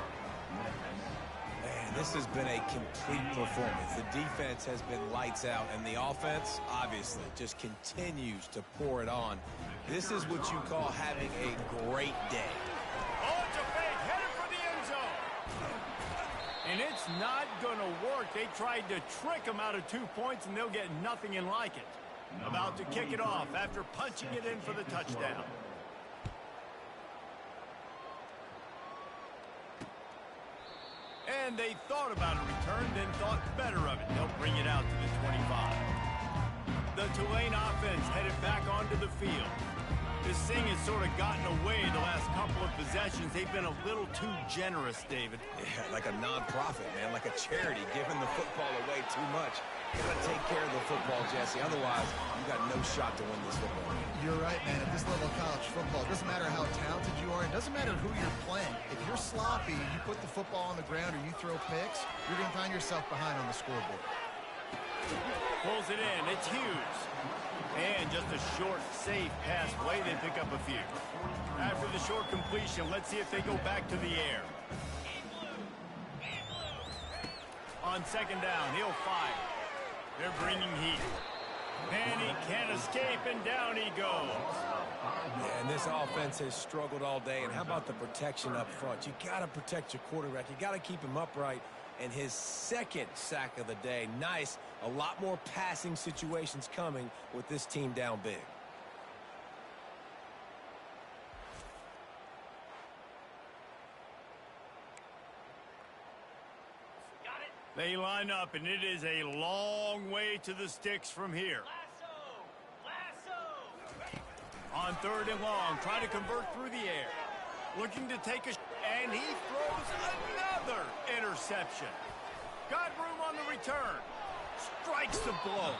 Man, this has been a complete performance. The defense has been lights out, and the offense, obviously, just continues to pour it on. This is what you call having a great day. Oh, it's a fake. Headed for the end zone. And it's not going to work. They tried to trick him out of 2 points, and they'll get nothing in like it. About to kick it off after punching it in for the touchdown. And they thought about a return, then thought better of it. They'll bring it out to the 25. The Tulane offense headed back onto the field. This thing has sort of gotten away the last couple of possessions. They've been a little too generous, David. Yeah, like a nonprofit, man, like a charity, giving the football away too much. You gotta take care of the football, Jesse. Otherwise, you got no shot to win this football game. You're right, man. At this level of college football, it doesn't matter how talented you are. It doesn't matter who you're playing. If you're sloppy, you put the football on the ground or you throw picks, you're going to find yourself behind on the scoreboard. Pulls it in. It's Hughes. And just a short, safe pass play. They pick up a few. After the short completion, let's see if they go back to the air. On second down, he'll fire. They're bringing heat. And he can't escape, and down he goes. Yeah, and this offense has struggled all day. And how about the protection up front? You got to protect your quarterback. You got to keep him upright. And his second sack of the day, nice. A lot more passing situations coming with this team down big. They line up, and it is a long way to the sticks from here. On third and long, trying to convert through the air. Looking to take a and he throws another interception. Got room on the return. Strikes the blow.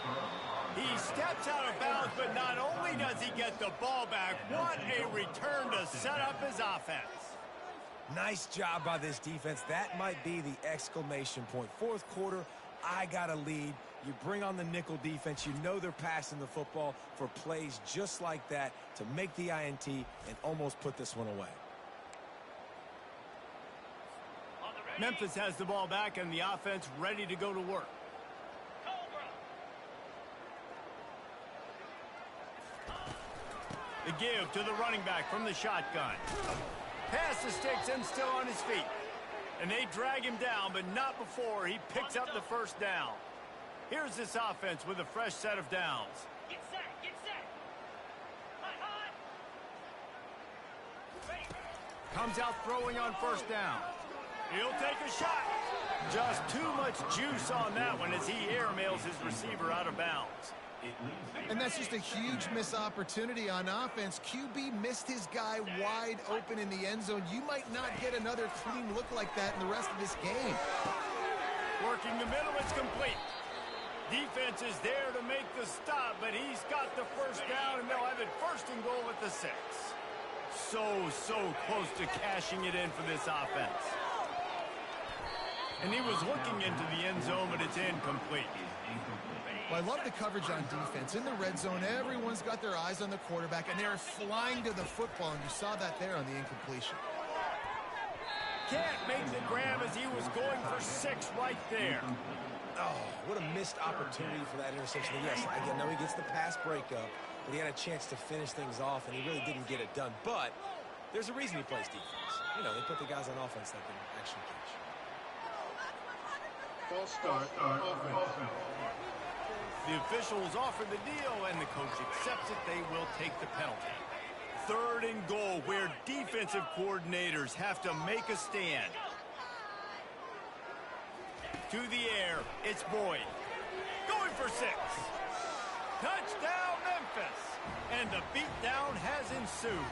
He steps out of bounds, but not only does he get the ball back, what a return to set up his offense. Nice job by this defense. That might be the exclamation point. Fourth quarter, I got a lead. You bring on the nickel defense. You know they're passing the football for plays just like that to make the INT and almost put this one away. Memphis has the ball back and the offense ready to go to work. The give to the running back from the shotgun. Pass the sticks and still on his feet. And they drag him down, but not before he picks up the first down. Here's this offense with a fresh set of downs. Get set, get set. Hot, hot. Comes out throwing on first down. He'll take a shot. Just too much juice on that one as he airmails his receiver out of bounds. And that's just a huge missed opportunity on offense. QB missed his guy wide open in the end zone. You might not get another clean look like that in the rest of this game. Working the middle, it's complete. Defense is there to make the stop, but he's got the first down, and they'll have it first and goal at the 6. So close to cashing it in for this offense. And he was looking into the end zone, but it's incomplete. Well, I love the coverage on defense. In the red zone, everyone's got their eyes on the quarterback, and they're flying to the football, and you saw that there on the incompletion. Can't make the grab as he was going for 6 right there. Oh, what a missed opportunity for that interception. Yes, I know he gets the pass breakup, but he had a chance to finish things off, and he really didn't get it done. But there's a reason he plays defense. You know, they put the guys on offense that can actually catch. False start, offense. The officials offer the deal, and the coach accepts it. They will take the penalty. 3rd and goal, where defensive coordinators have to make a stand. To the air, it's Boyd. Going for 6. Touchdown, Memphis. And the beatdown has ensued.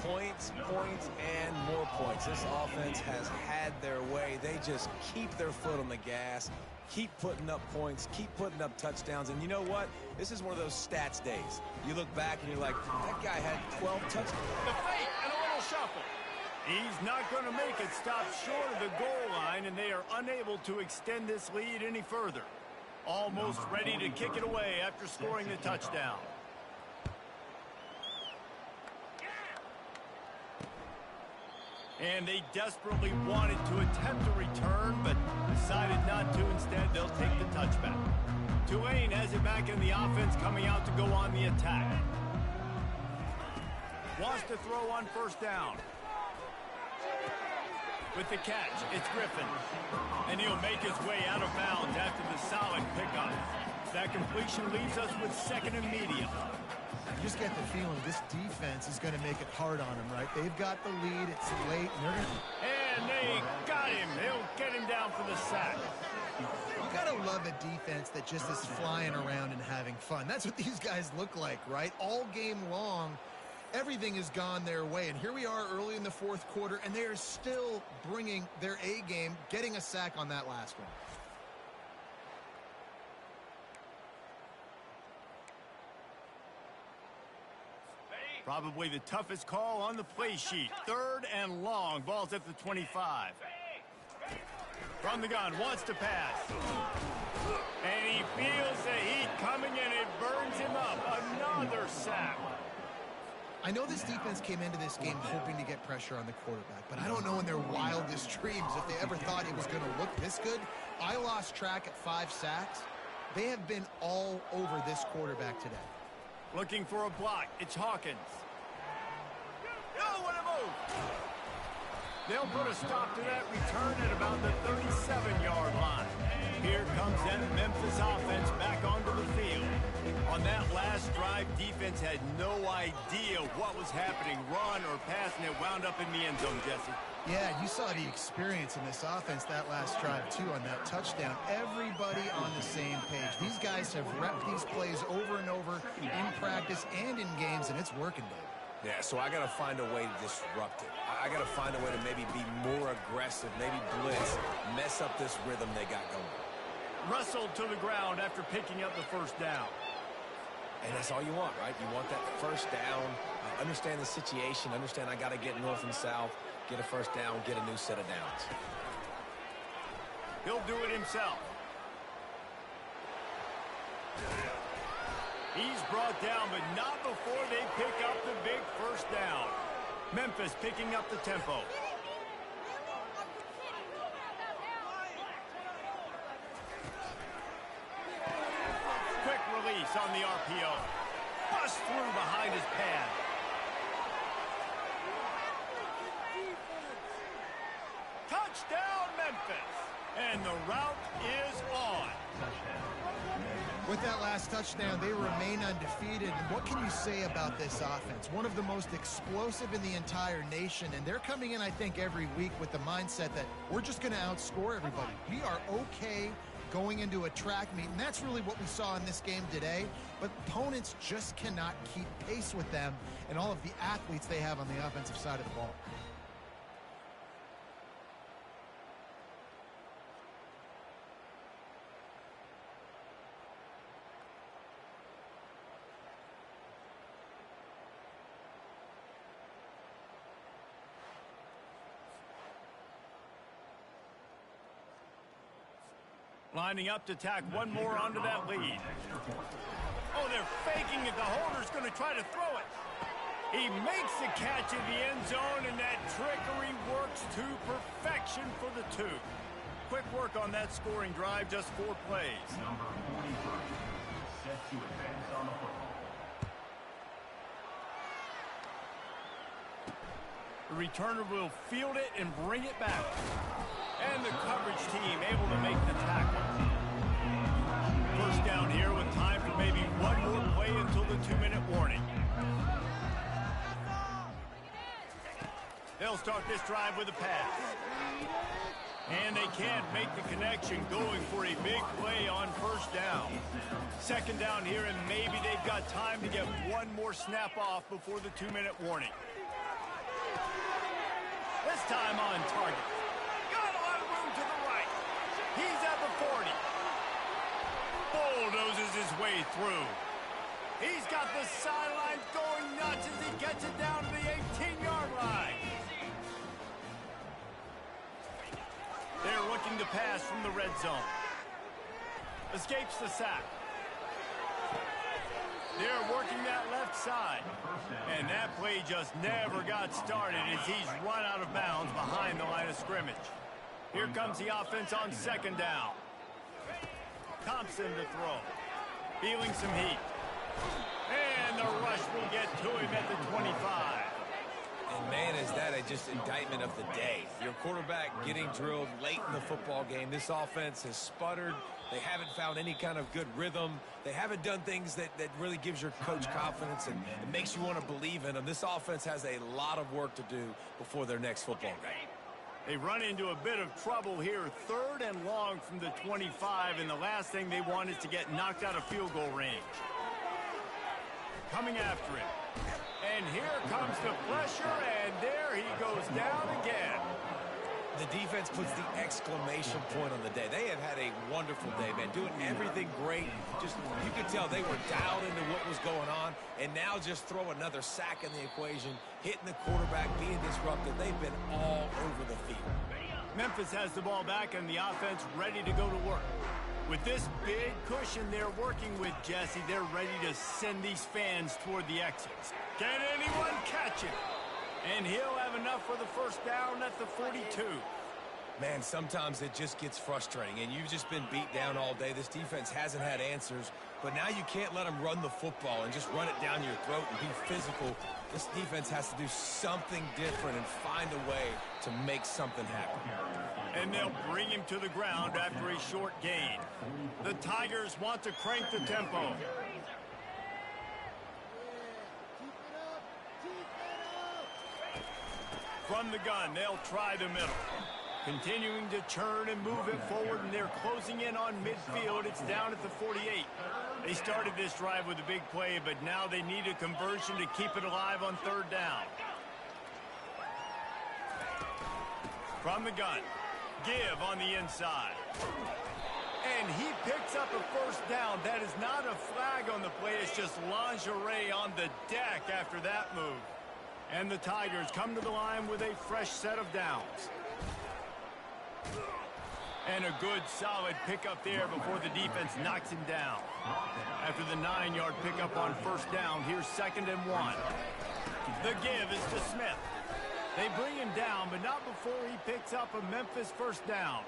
Points, and more points. This offense has had their way. They just keep their foot on the gas, keep putting up points, keep putting up touchdowns. And you know what? This is one of those stats days. You look back and you're like, that guy had 12 touchdowns. The fake and a little shuffle. He's not going to make it. Stop short of the goal line, and they are unable to extend this lead any further. Almost ready to kick it away after scoring the touchdown. And they desperately wanted to attempt a return, but decided not to. Instead, they'll take the touchback. Tulane has it back in the offense, coming out to go on the attack. Wants to throw on 1st down. With the catch, it's Griffin. And he'll make his way out of bounds after the solid pickup. That completion leaves us with 2nd and medium. You just get the feeling this defense is going to make it hard on them, right? They've got the lead. It's late. And they got him. He'll get him down for the sack. You got to love a defense that just is flying around and having fun. That's what these guys look like, right? All game long, everything has gone their way. And here we are early in the 4th quarter, and they are still bringing their A game, getting a sack on that last one. Probably the toughest call on the play sheet. 3rd and long. Ball's at the 25. From the gun, wants to pass. And he feels the heat coming, and it burns him up. Another sack. I know this defense came into this game hoping to get pressure on the quarterback, but I don't know in their wildest dreams if they ever thought it was going to look this good. I lost track at 5 sacks. They have been all over this quarterback today. Looking for a block. It's Hawkins. Oh, what a move! They'll put a stop to that return at about the 37-yard line. Here comes that Memphis offense back onto the field. On that last drive, defense had no idea what was happening. Run or pass, and it wound up in the end zone, Jesse. Yeah, you saw the experience in this offense that last drive, too, on that touchdown. Everybody on the same page. These guys have repped these plays over and over in practice and in games, and it's working, Dave. Yeah, so I got to find a way to disrupt it. I got to find a way to maybe be more aggressive, maybe blitz, mess up this rhythm they got going. Wrestled to the ground after picking up the 1st down. And that's all you want, right? You want that 1st down, understand the situation, understand I got to get north and south, get a 1st down, get a new set of downs. He'll do it himself. He's brought down, but not before they pick up the big 1st down. Memphis picking up the tempo. Quick release on the RPO. Bust through behind his pad. Touchdown, Memphis. And the route is on. With that last touchdown, they remain undefeated. And what can you say about this offense? One of the most explosive in the entire nation. And they're coming in, I think, every week with the mindset that we're just going to outscore everybody. We are okay going into a track meet. And that's really what we saw in this game today. But opponents just cannot keep pace with them and all of the athletes they have on the offensive side of the ball. Lining up to tack one more onto that lead. Oh, they're faking it. The holder's going to try to throw it. He makes the catch in the end zone, and that trickery works to perfection for the 2. Quick work on that scoring drive, just 4 plays. Number 43, set to advance on the football. The returner will field it and bring it back. And the coverage team able to make the tackle. First down here with time for maybe one more play until the 2-minute warning. They'll start this drive with a pass. And they can't make the connection, going for a big play on first down. Second down here, and maybe they've got time to get one more snap off before the 2-minute warning. This time on target. Got a lot of room to the right. He's at the 40. Bulldozes his way through. He's got the sidelines going nuts as he gets it down to the 18-yard line. They're looking to pass from the red zone. Escapes the sack. They're working that left side. And that play just never got started as he's run out of bounds behind the line of scrimmage. Here comes the offense on second down. Thompson to throw. Feeling some heat. And the rush will get to him at the 25. And man, is that just indictment of the day. Your quarterback getting drilled late in the football game. This offense has sputtered. They haven't found any kind of good rhythm. They haven't done things that really gives your coach confidence and it makes you want to believe in them. This offense has a lot of work to do before their next football game. They run into a bit of trouble here. 3rd and long from the 25, and the last thing they want is to get knocked out of field goal range. Coming after him. And here comes the pressure, and there he goes down again. The defense puts the exclamation point on the day. They have had a wonderful day, man. Doing everything great. Just, you could tell they were dialed into what was going on. And now just throw another sack in the equation, hitting the quarterback, being disrupted. They've been all over the field. Memphis has the ball back and the offense ready to go to work. With this big cushion they're working with, Jesse, they're ready to send these fans toward the exits. Can anyone catch it? And he'll have enough for the first down at the 42. Man, sometimes it just gets frustrating, and you've just been beat down all day. This defense hasn't had answers, but now you can't let them run the football and just run it down your throat and be physical. This defense has to do something different and find a way to make something happen. And they'll bring him to the ground after a short gain. The Tigers want to crank the tempo. From the gun, they'll try the middle. Continuing to churn and move it forward, and they're closing in on midfield. It's down at the 48. They started this drive with a big play, but now they need a conversion to keep it alive on 3rd down. From the gun, give on the inside. And he picks up a first down. That is not a flag on the play. It's just lingerie on the deck after that move. And the Tigers come to the line with a fresh set of downs. And a good, solid pickup there before the defense knocks him down. After the 9-yard pickup on first down, here's 2nd and 1. The give is to Smith. They bring him down, but not before he picks up a Memphis first down.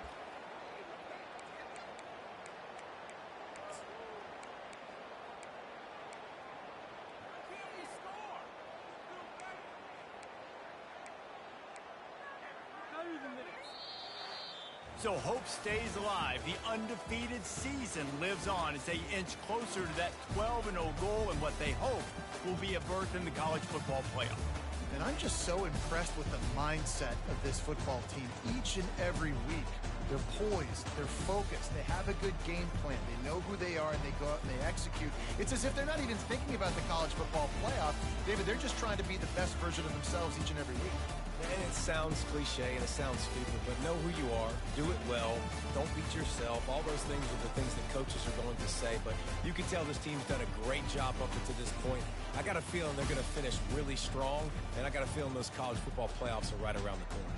So hope stays alive. The undefeated season lives on as they inch closer to that 12-0 goal and what they hope will be a berth in the college football playoff. And I'm just so impressed with the mindset of this football team each and every week. They're poised, they're focused, they have a good game plan, they know who they are, and they go out and they execute. It's as if they're not even thinking about the college football playoff. David, they're just trying to be the best version of themselves each and every week. And it sounds cliche and it sounds stupid, but know who you are, do it well, don't beat yourself. All those things are the things that coaches are going to say, but you can tell this team's done a great job up until this point. I got a feeling they're going to finish really strong, and I got a feeling those college football playoffs are right around the corner.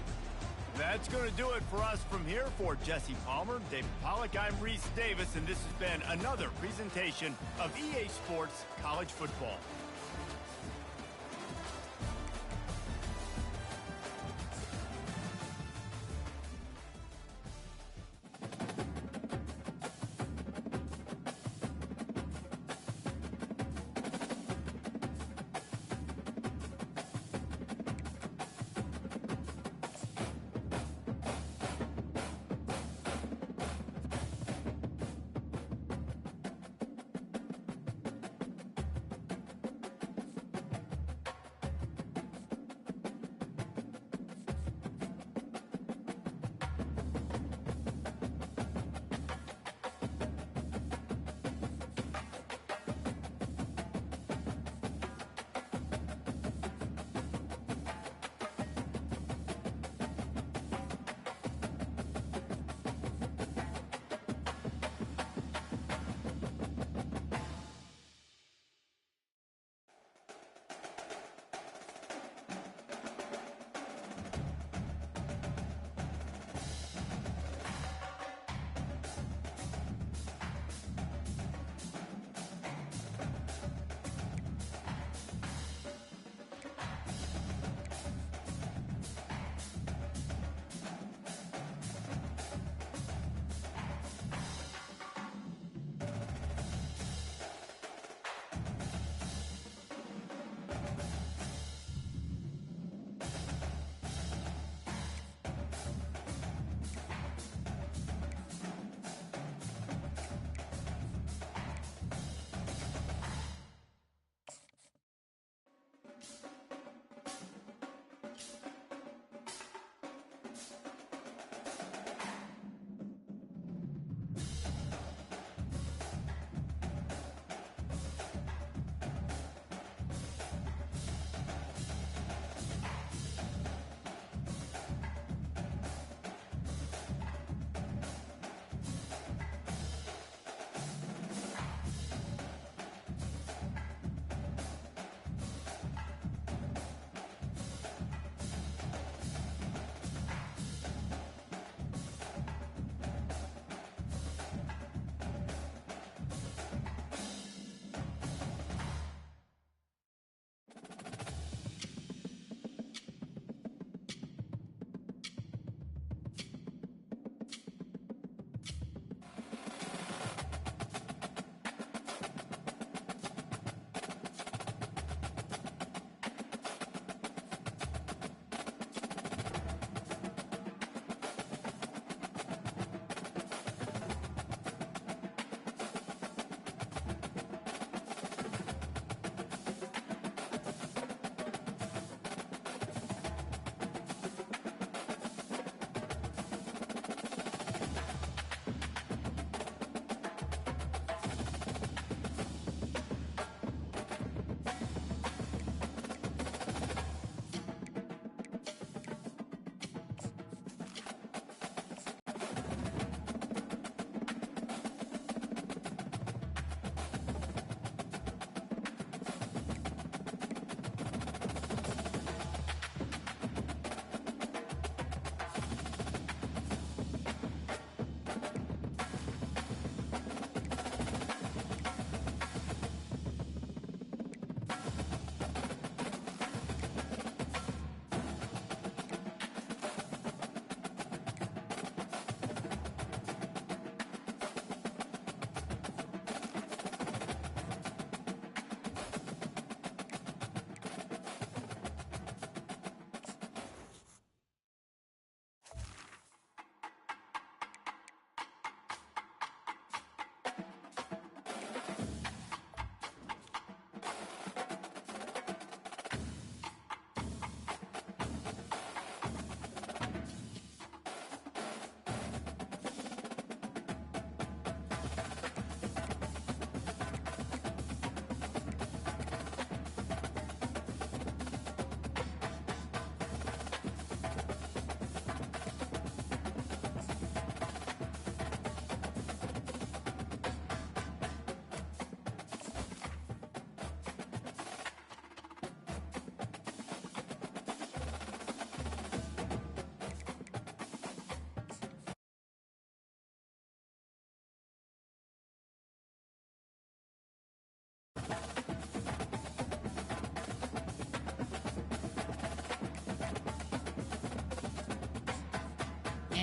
That's going to do it for us from here. For Jesse Palmer, David Pollack, I'm Reese Davis, and this has been another presentation of EA Sports College Football.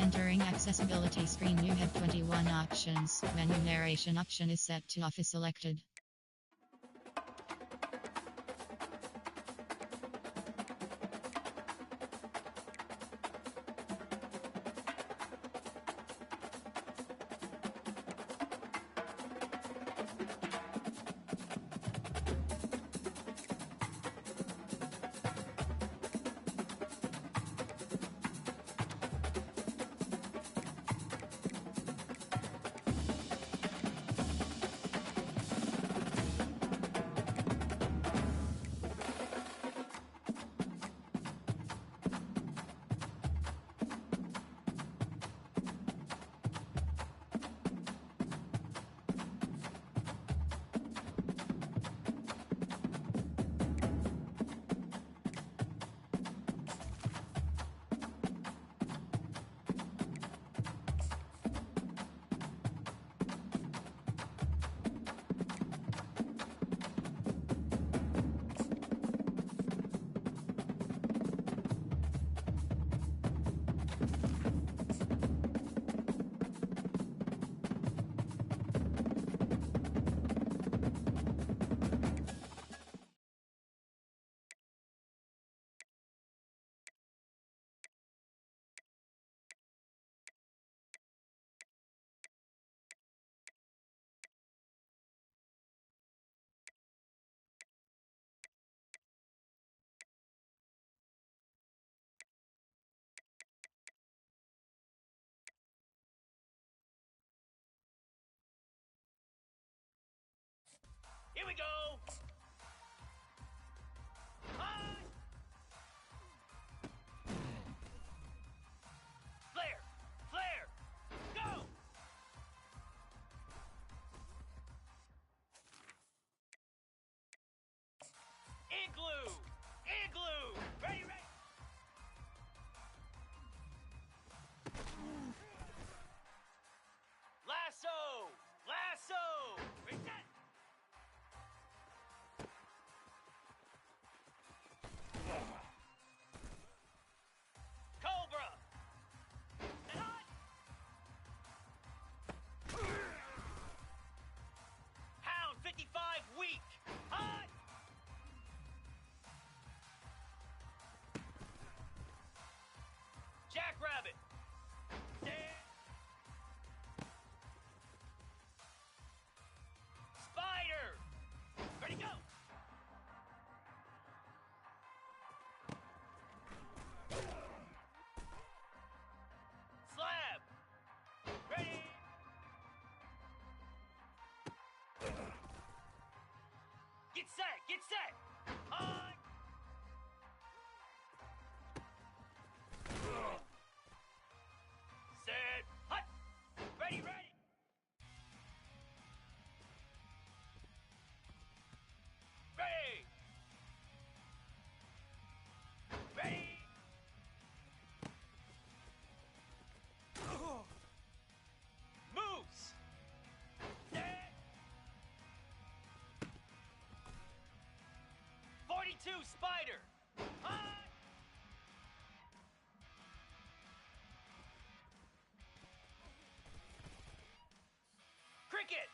Entering accessibility screen, you have 21 options. Menu narration option is set to off is selected. Here we go! Hi! Flare! Flare! Go! Igloo! Igloo! Ready, ready! Lasso! Lasso! Reset! Cobra! And hot! Hound 55 weak! Hot! Jackrabbit! Dead! Spider! Ready, go! Slab! Ready! Get set! Get set! On! Set! Hut! Ready, ready! Ready! Ready! Moves! Set! 42 Spider! Hot! Cricket!